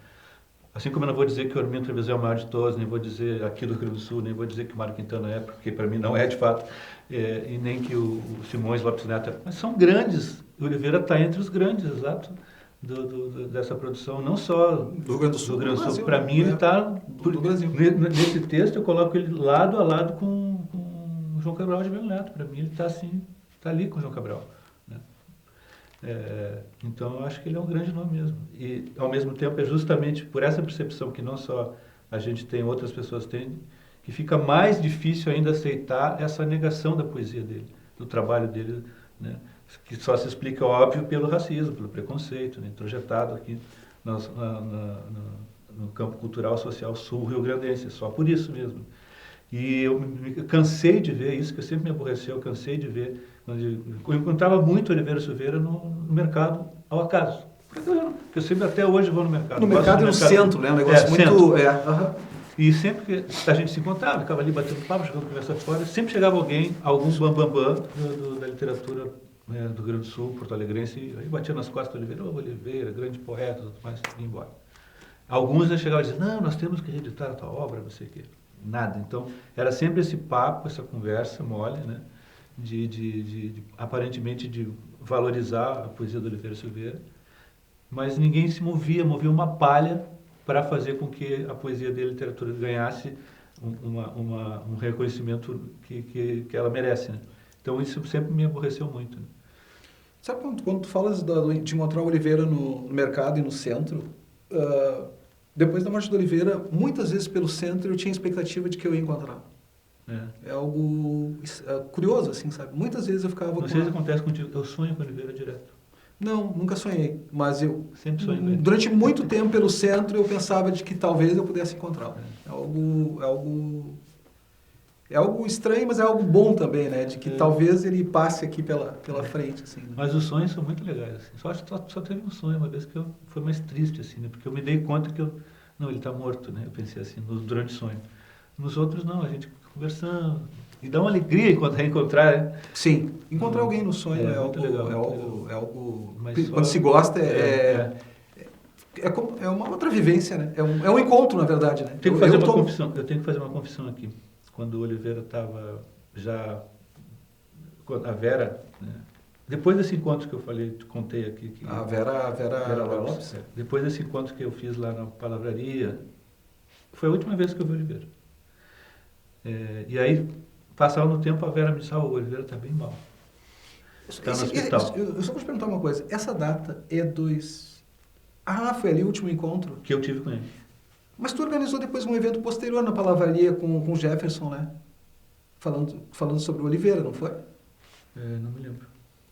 Assim como eu não vou dizer que o Armindo Trevisan é o maior de todos, nem vou dizer aqui do Rio Grande do Sul, nem vou dizer que o Mário Quintana é, porque para mim não é de fato, e nem que o Simões Lopes Neto é. Mas são grandes. O Oliveira está entre os grandes, exato, dessa produção, não só do Rio Grande do Sul. Para mim ele está... Nesse texto eu coloco ele lado a lado com João Cabral de Melo Neto. Para mim ele está assim, está ali com o João Cabral. Né? Então eu acho que ele é um grande nome mesmo. E ao mesmo tempo é justamente por essa percepção que não só a gente tem, outras pessoas têm, que fica mais difícil ainda aceitar essa negação da poesia dele, do trabalho dele, né? Que só se explica, óbvio, pelo racismo, pelo preconceito, né? Introjetado aqui no campo cultural social sul-rio-grandense, só por isso mesmo. E eu cansei de ver isso, que sempre me aborreceu, eu cansei de ver. Eu encontrava muito Oliveira Silveira no mercado ao acaso. Porque eu sempre, até hoje, vou no mercado. No mercado e no centro, né? Um negócio muito... E sempre que a gente se encontrava, ficava ali batendo papo, jogando conversa fora, sempre chegava alguém, algum bambambam da literatura, né, do Rio Grande do Sul, porto-alegrense, e aí batia nas costas do Oliveira, Oliveira, grande poeta, tudo mais, e ia embora. Alguns já chegavam e diziam, não, nós temos que reeditar a tua obra, não sei o quê. Nada. Então, era sempre esse papo, essa conversa mole, né, aparentemente de valorizar a poesia do Oliveira Silveira, mas ninguém se movia uma palha para fazer com que a poesia dele, a literatura, ganhasse um reconhecimento que ela merece, né? Então isso sempre me aborreceu muito, né? Sabe quando tu falas de encontrar o Oliveira no mercado e no centro, depois da morte do Oliveira, muitas vezes pelo centro eu tinha expectativa de que eu ia encontrar. É algo curioso, assim, sabe? Muitas vezes eu ficava... Não sei se acontece contigo, eu sonho com o Oliveira direto. Não, nunca sonhei, mas eu... Sempre sonhei. Durante muito tempo pelo centro eu pensava de que talvez eu pudesse encontrá-lo. É algo estranho, mas é algo bom também, né? De que talvez ele passe aqui pela frente, assim. Né? Mas os sonhos são muito legais, assim. Só teve um sonho uma vez que foi mais triste, assim, né? Porque eu me dei conta que não, ele está morto, né? Eu pensei assim, durante o sonho. Nos outros não, a gente conversando. E dá uma alegria quando reencontrar, né? Sim, encontrar alguém no sonho é algo legal, é algo mas quando se gosta é uma outra vivência, né? É um encontro, na verdade, né? Eu tenho que fazer uma confissão aqui. Quando o Oliveira estava já... A Vera, né? Depois desse encontro que eu contei aqui... A Vera Lopes. Depois desse encontro que eu fiz lá na palavraria, foi a última vez que eu vi o Oliveira. E aí, passava no tempo, a Vera me disse, o Oliveira está bem mal. Está no hospital. Eu só vou te perguntar uma coisa. Essa data é foi ali o último encontro? Que eu tive com ele. Mas tu organizou depois um evento posterior na palavraria com o Jefferson, né? Falando sobre o Oliveira, não foi? Não me lembro.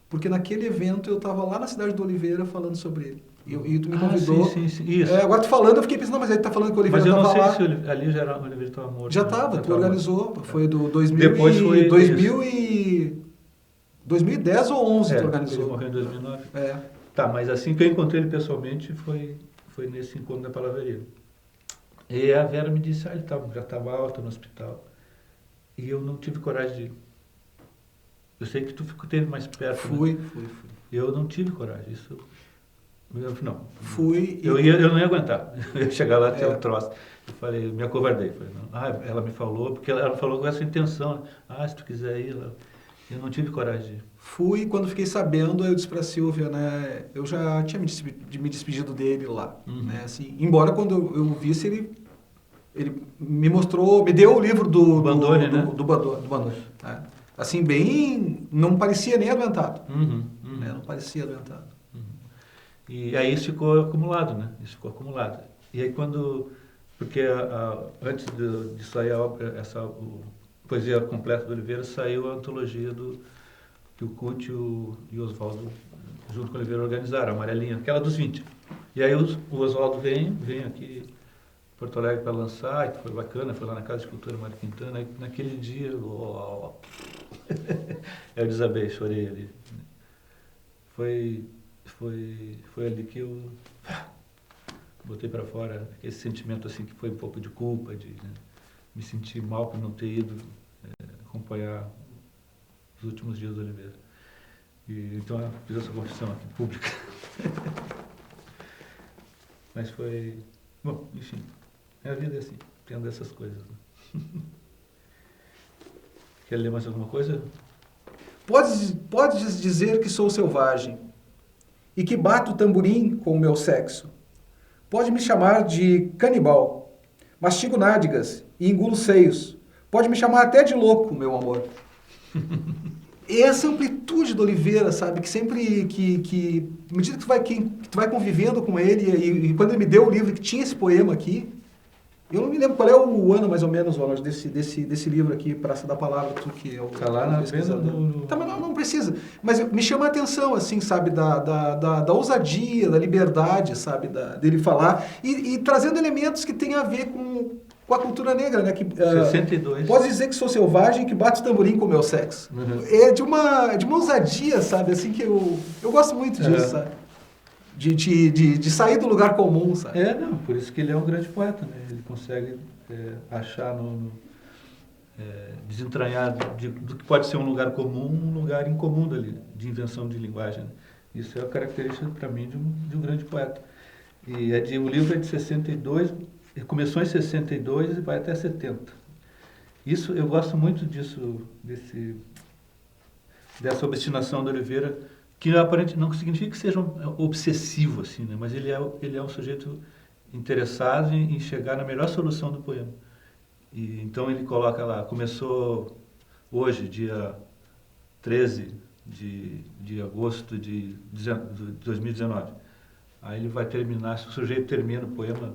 Porque naquele evento eu estava lá na cidade do Oliveira falando sobre ele. E tu me convidou. Sim, isso. Agora tu falando, eu fiquei pensando, não, mas ele tá falando que o Oliveira estava lá. Mas eu não sei se ali o Oliveira estava morto. Já estava, tu organizou. Foi do 2010 ou 11 tu organizou. Ele morreu em 2009. É. Tá, mas assim que eu encontrei ele pessoalmente foi nesse encontro da palavraria. E a Vera me disse, ele já estava alto no hospital. E eu não tive coragem de ir. Eu sei que tu esteve mais perto. Fui. Eu não tive coragem. Não. Fui. Eu não ia aguentar. Eu ia chegar lá e ter um troço. Eu falei, me acovardei. Falei, não. Ela me falou, porque ela falou com essa intenção. Se tu quiser ir lá. Eu não tive coragem de ir. Fui, quando fiquei sabendo, eu disse pra Silvia, né? Eu já tinha me despedido dele lá. Né, assim, embora quando eu visse, ele me mostrou, me deu o livro do Bandone, né? Do Bandone. Né? Assim, bem... Não parecia nem adoentado. Né? Não parecia adoentado. E aí isso ficou acumulado, né? E aí porque antes de sair a obra, poesia completa do Oliveira, saiu a antologia que o Cut e o Oswaldo, junto com o Oliveira, organizaram, a Amarelinha, aquela dos 20. E aí o Oswaldo vem aqui em Porto Alegre para lançar, e foi bacana, foi lá na Casa de Cultura Mário Quintana, e naquele dia, eu desabei, chorei ali. Foi ali que eu botei para fora esse sentimento assim que foi um pouco de culpa, né, me sentir mal por não ter ido acompanhar os últimos dias do Oliveira. Então eu fiz essa confissão aqui pública. Mas foi... Bom, enfim, a vida é assim, tendo essas coisas. Né? Quer ler mais alguma coisa? Podes dizer que sou selvagem e que bato o tamborim com o meu sexo. Pode me chamar de canibal, mastigo nádegas e engulo seios. Pode me chamar até de louco, meu amor. E essa amplitude do Oliveira, sabe? Que sempre que à medida que tu vai convivendo com ele, e quando ele me deu o livro que tinha esse poema aqui, eu não me lembro qual é o ano mais ou menos, Ronald, desse livro aqui, Praça da Palavra, tu que é o... Tá lá na venda do... Tá, mas não precisa. Mas me chama a atenção, assim, sabe, da ousadia, da liberdade, sabe, dele falar, e trazendo elementos que tem a ver com a cultura negra, né? Que, 62. Pode dizer que sou selvagem, que bato o tamborim com o meu sexo. É de uma ousadia, sabe, assim, que eu gosto muito disso, sabe? de sair do lugar comum, sabe? Não, por isso que ele é um grande poeta, né? Ele consegue achar desentranhar do que pode ser um lugar comum, um lugar incomum dali, de invenção de linguagem, né? Isso é a característica, para mim, de um grande poeta. E o livro é de 62, ele começou em 62 e vai até 70. Isso, eu gosto muito disso, dessa obstinação do Oliveira, que aparentemente não significa que seja obsessivo, assim, né? Mas ele é um sujeito interessado em chegar na melhor solução do poema. E então ele coloca lá, começou hoje, dia 13 de agosto de 2019. Aí ele vai terminar, se o sujeito termina o poema,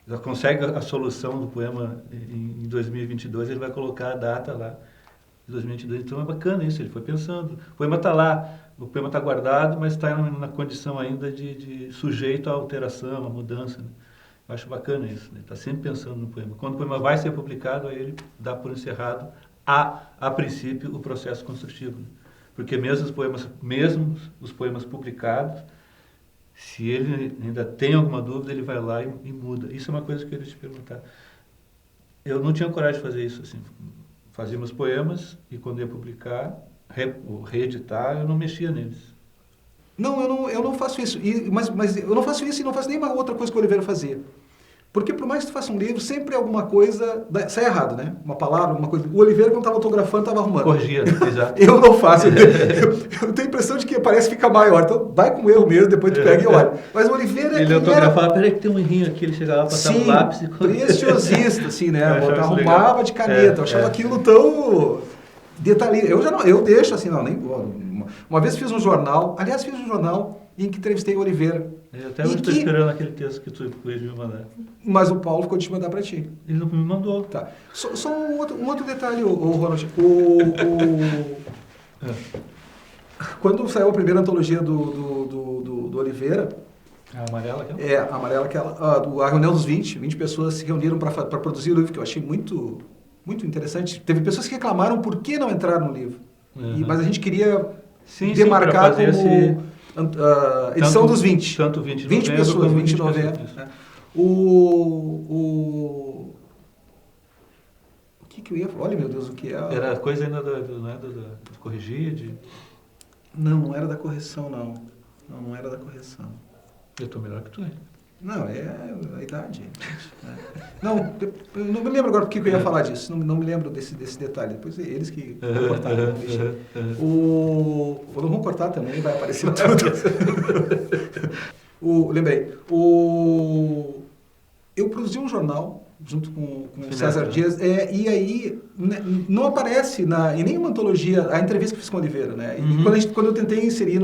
já consegue a solução do poema em 2022, ele vai colocar a data lá, de 2022. Então é bacana isso, ele foi pensando. O poema está lá, o poema está guardado, mas está na condição ainda de sujeito à alteração, à mudança, né? Eu acho bacana isso, né? Está sempre pensando no poema. Quando o poema vai ser publicado, aí ele dá por encerrado, a princípio, o processo construtivo, né? Porque mesmo os poemas publicados, se ele ainda tem alguma dúvida, ele vai lá e muda. Isso é uma coisa que eu queria te perguntar. Eu não tinha coragem de fazer isso, assim. Fazíamos poemas e quando ia publicar, reeditar, eu não mexia neles. Não, eu não faço isso. Mas eu não faço isso e não faço nenhuma outra coisa que o Oliveira fazia. Porque por mais que tu faça um livro, sempre alguma coisa sai errado, né? Uma palavra, alguma coisa. O Oliveira, quando estava autografando, estava arrumando. Corrigia, exato. Eu não faço. Eu tenho a impressão de que parece ficar maior. Então vai com o erro mesmo, depois tu pega e olha. Mas o Oliveira... Ele autografava, peraí que tem um errinho aqui, ele chegava, passava um lápis... Preciosista, assim, né? Arrumava legal. de caneta. Eu achava aquilo tão detalhista. Eu deixo assim, não, nem... Uma vez fiz um jornal em que entrevistei o Oliveira. Eu até hoje estou esperando aquele texto que tu ia me mandar. Mas o Paulo ficou de te mandar para ti. Ele não me mandou. Tá. Só um outro detalhe, Ronald. Quando saiu a primeira antologia do Oliveira... A amarela aquela? A amarela aquela. A reunião dos 20 pessoas se reuniram para produzir o livro, que eu achei muito, muito interessante. Teve pessoas que reclamaram por que não entraram no livro. Mas a gente queria demarcar como... edição dos 20. Tanto 20 de 20 novembro, pessoas, 20 de 20 novembro. pessoas. O que eu ia falar? Olha, meu Deus, o que é? Era coisa ainda de corrigir? Não era da correção, não. Não era da correção. Eu estou melhor que tu, hein? Não, é a idade. Né? Não, eu não me lembro agora porque eu ia falar disso. Não me lembro desse detalhe. Depois eles que vão cortar. Ou não vão cortar também, vai aparecer tudo. Lembrei. Eu produzi um jornal junto com o César Dias, e aí não aparece em nenhuma antologia a entrevista que fiz com o Oliveira, né? E quando eu tentei inserir,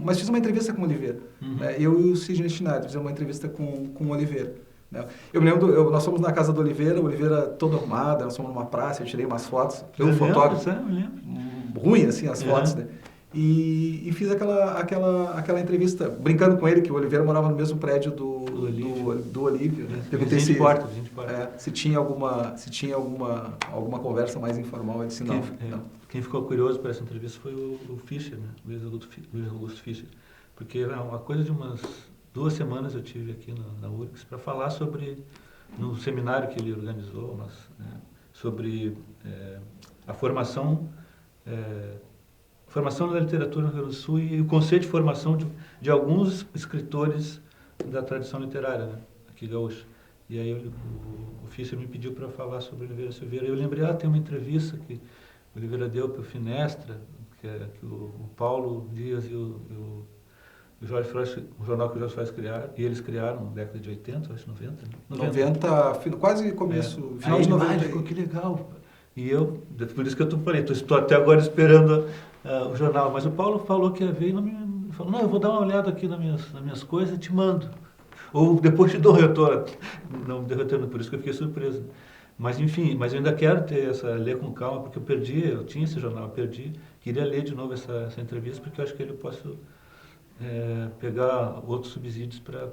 mas fiz uma entrevista com o Oliveira. Né? Eu e o Sidney Schneider fizemos uma entrevista com o Oliveira. Né? Eu me lembro, nós fomos na casa do Oliveira, o Oliveira todo arrumado, nós fomos numa praça, eu tirei umas fotos, eu fotógrafo, ruim assim as fotos, né? E fiz aquela entrevista, brincando com ele, que o Oliveira morava no mesmo prédio do Olívio. Né? Perguntei se tinha alguma conversa mais informal. Ele disse não. Quem ficou curioso por essa entrevista foi o Fischer, né? Luiz Augusto Fischer. Porque uma coisa de umas 2 semanas eu tive aqui na URGS para falar no seminário que ele organizou, sobre a formação da literatura no Rio Grande do Sul e o conceito de formação de alguns escritores da tradição literária, né, aqui gaúcho. E aí o Fischer me pediu para falar sobre Oliveira Silveira. Eu lembrei, tem uma entrevista que o Oliveira deu para o Finestra, que o Paulo Dias e o Jorge Freud, o jornal que o Jorge Freud criaram, e eles criaram na década de 80, acho 90. 90, quase começo, final de 90. Ficou, que legal. E por isso que eu estou até agora esperando o jornal, mas o Paulo falou que ia ver e falou, não, eu vou dar uma olhada aqui nas minhas coisas e te mando. Ou depois te dou retorno. Não me deu retorno, por isso que eu fiquei surpreso. Mas enfim, eu ainda quero ler com calma, porque eu tinha esse jornal, eu perdi. Queria ler de novo essa entrevista, porque eu acho que eu posso pegar outros subsídios para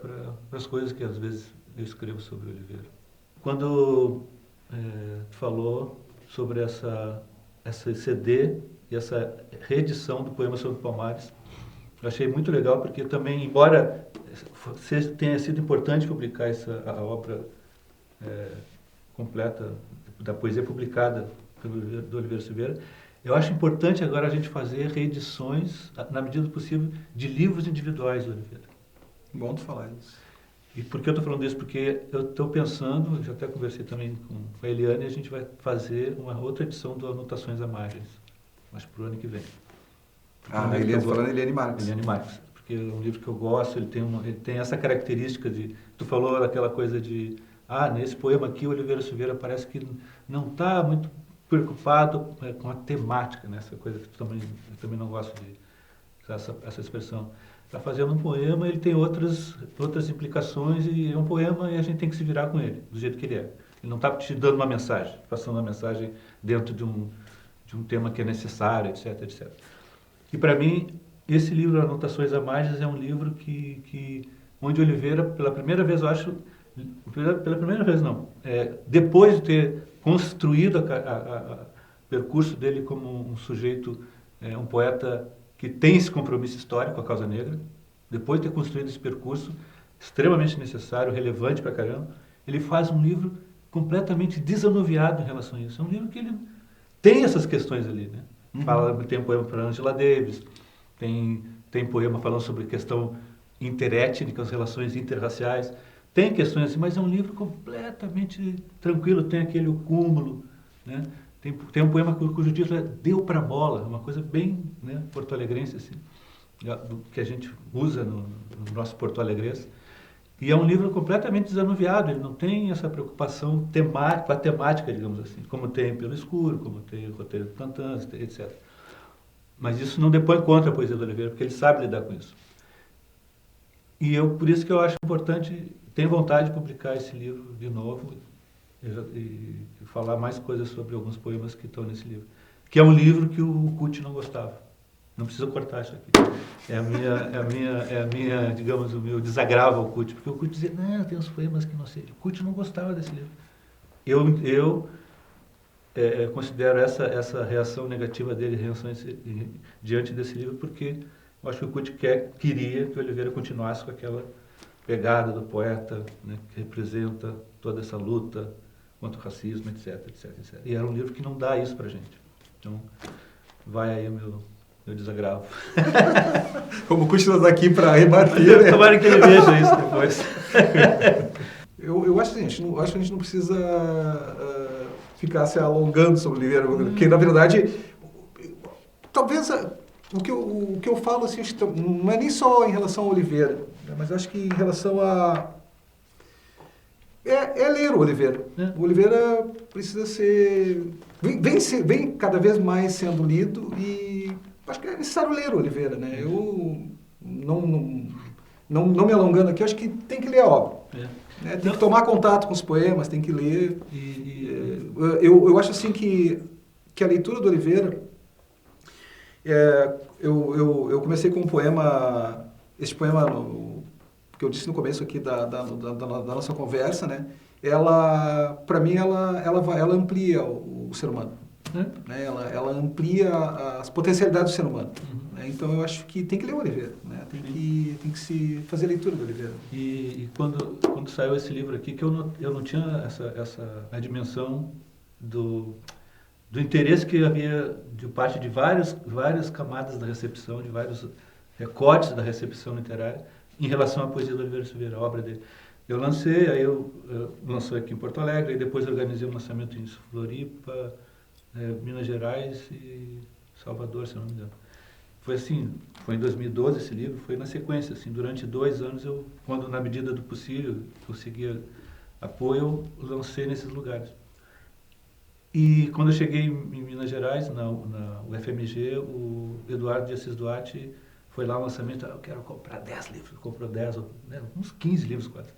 as coisas que às vezes eu escrevo sobre o Oliveira. Quando falou sobre essa CD e essa reedição do poema sobre Palmares, eu achei muito legal, porque também, embora tenha sido importante publicar a obra completa da poesia publicada do Oliveira Silveira. Eu acho importante agora a gente fazer reedições, na medida do possível, de livros individuais do Oliveira. Bom tu falar isso. E por que eu estou falando isso? Porque eu estou pensando, já até conversei também com a Eliane, e a gente vai fazer uma outra edição do Anotações à Margens, mas para o ano que vem. Eliane Marques. Eliane Marques, porque é um livro que eu gosto, ele tem essa característica de... Tu falou daquela coisa de... nesse poema aqui o Oliveira Silveira parece que não está muito preocupado com a temática, né? Essa coisa que eu também não gosto de usar essa expressão. Está fazendo um poema, ele tem outras implicações, e é um poema e a gente tem que se virar com ele, do jeito que ele é. Ele não está te dando uma mensagem, passando uma mensagem dentro de um tema que é necessário, etc, etc. E para mim, esse livro, Anotações à Margens, é um livro onde Oliveira, pela primeira vez, eu acho, pela primeira vez não, depois de ter construído o percurso dele como um sujeito, um poeta que tem esse compromisso histórico com a causa negra, depois de ter construído esse percurso extremamente necessário, relevante pra caramba, ele faz um livro completamente desanuviado em relação a isso. É um livro que ele tem essas questões ali, né? Tem um poema para Angela Davis, tem poema falando sobre questão interétnica, as relações interraciais, tem questões assim, mas é um livro completamente tranquilo, tem aquele O Cúmulo, né? Tem um poema cujo título é Deu pra Bola, uma coisa bem, né, porto-alegrense, assim, que a gente usa no nosso porto-alegrense. E é um livro completamente desanuviado, ele não tem essa preocupação com a temática, digamos assim, como tem Pelo Escuro, como tem o Roteiro de Tantãs, etc. Mas isso não depõe contra a poesia do Oliveira, porque ele sabe lidar com isso. E por isso que eu acho importante, tenho vontade de publicar esse livro de novo e falar mais coisas sobre alguns poemas que estão nesse livro. Que é um livro que o Kut não gostava. Não precisa cortar isso aqui. É a minha, digamos, o meu desagravo ao Kut, porque o Kut dizia, não, tem uns poemas que não sei. O Kut não gostava desse livro. Eu considero essa reação negativa dele, diante desse livro, porque eu acho que o Kut queria que o Oliveira continuasse com aquela pegada do poeta, né, que representa toda essa luta contra o racismo, etc, etc, etc. E era um livro que não dá isso pra gente. Então, vai aí o meu desagravo. Como continua aqui para rebater, né? Tomara que ele veja isso depois. Eu acho assim, acho que a gente não precisa ficar se alongando sobre o Oliveira, porque na verdade, talvez o que eu falo assim, acho que não é nem só em relação ao Oliveira, né, mas acho que em relação a ler o Oliveira. O Oliveira precisa ser vem cada vez mais sendo lido, e acho que é necessário ler o Oliveira, né? Eu não me alongando aqui, acho que tem que ler a obra. Né? Tem que tomar contato com os poemas, tem que ler. Eu acho assim que a leitura do Oliveira, eu comecei com um poema, esse poema que eu disse no começo aqui da nossa conversa, né? Para mim, ela amplia o ser humano. Né? Ela amplia as potencialidades do ser humano. Né? Então, eu acho que tem que ler o Oliveira. Né? Tem que se fazer a leitura do Oliveira. E quando saiu esse livro aqui, que eu não tinha a dimensão do interesse que havia de parte de várias camadas da recepção, de vários recortes da recepção literária, em relação à poesia do Oliveira Silveira, a obra dele. Eu lancei, aí eu lançou aqui em Porto Alegre, e depois organizei um lançamento em Floripa, Minas Gerais e Salvador, se não me engano. Foi assim, foi em 2012 esse livro, foi na sequência, assim, durante 2 anos, quando na medida do possível conseguia apoio, eu lancei nesses lugares. E quando eu cheguei em Minas Gerais, na UFMG, o Eduardo de Assis Duarte foi lá no lançamento, eu quero comprar 10 livros, comprou 10, né, uns 15 livros quase.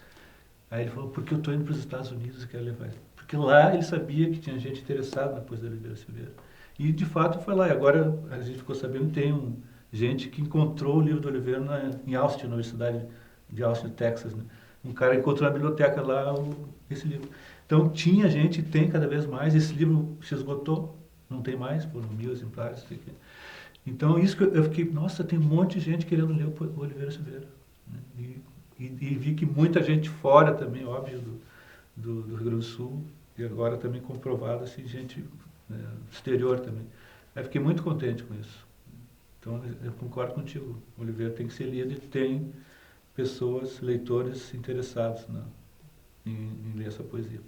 Aí ele falou, porque eu estou indo para os Estados Unidos e quero levar ele. Porque lá ele sabia que tinha gente interessada na poesia do Oliveira Silveira. E de fato foi lá, e agora a gente ficou sabendo que tem gente que encontrou o livro do Oliveira em Austin, na Universidade de Austin, Texas. Né? Um cara encontrou na biblioteca lá esse livro. Então tinha gente, tem cada vez mais, esse livro se esgotou, não tem mais, foram 1000 exemplares. Então isso que eu fiquei, nossa, tem um monte de gente querendo ler o Oliveira Silveira. Né? e vi que muita gente fora também, óbvio, do Rio Grande do Sul, e agora também comprovado, assim, gente do exterior também. Eu fiquei muito contente com isso. Então, eu concordo contigo, Oliveira, tem que ser lido e tem pessoas, leitores interessados em ler essa poesia.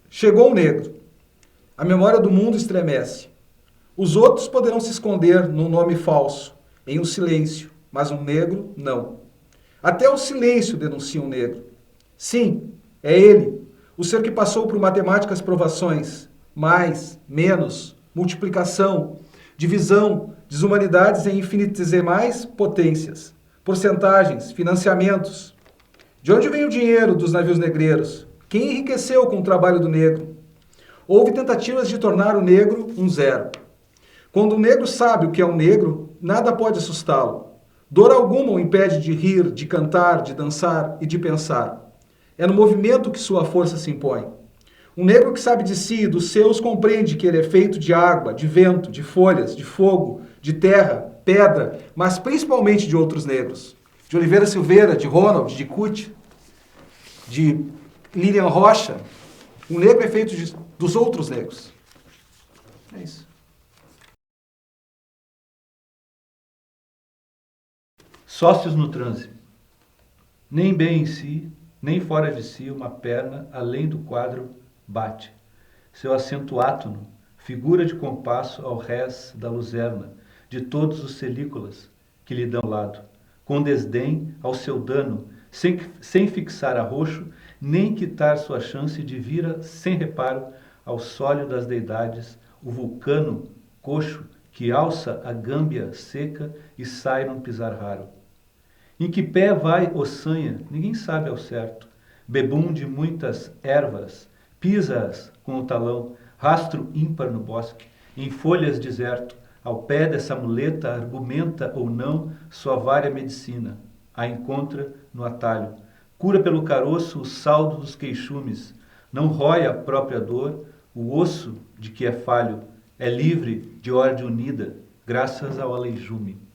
Chegou o negro. A memória do mundo estremece. Os outros poderão se esconder num nome falso, em um silêncio, mas um negro não. Até o silêncio denuncia um negro. Sim, é ele, o ser que passou por matemáticas provações, mais, menos, multiplicação, divisão, desumanidades em infinitesimais potências, porcentagens, financiamentos. De onde vem o dinheiro dos navios negreiros? Quem enriqueceu com o trabalho do negro? Houve tentativas de tornar o negro um zero. Quando o negro sabe o que é um negro, nada pode assustá-lo. Dor alguma o impede de rir, de cantar, de dançar e de pensar. É no movimento que sua força se impõe. Um negro que sabe de si e dos seus compreende que ele é feito de água, de vento, de folhas, de fogo, de terra, pedra, mas principalmente de outros negros. De Oliveira Silveira, de Ronald, de Kut, de Lilian Rocha. Um negro é feito dos outros negros. É isso. Sócios no transe. Nem bem em si, nem fora de si, uma perna, além do quadro, bate. Seu acento átono, figura de compasso ao rés da luzerna, de todos os celícolas que lhe dão lado, com desdém ao seu dano, sem fixar a roxo, nem quitar sua chance de vira sem reparo ao sólio das deidades, o vulcano coxo que alça a gâmbia seca e sai num pisar raro. Em que pé vai Ossanha, ninguém sabe ao certo, bebum de muitas ervas, pisa-as com o talão, rastro ímpar no bosque, em folhas deserto, ao pé dessa muleta argumenta ou não sua vária medicina, a encontra no atalho, cura pelo caroço o saldo dos queixumes, não rói a própria dor, o osso de que é falho, é livre de ordem unida, graças ao aleijume.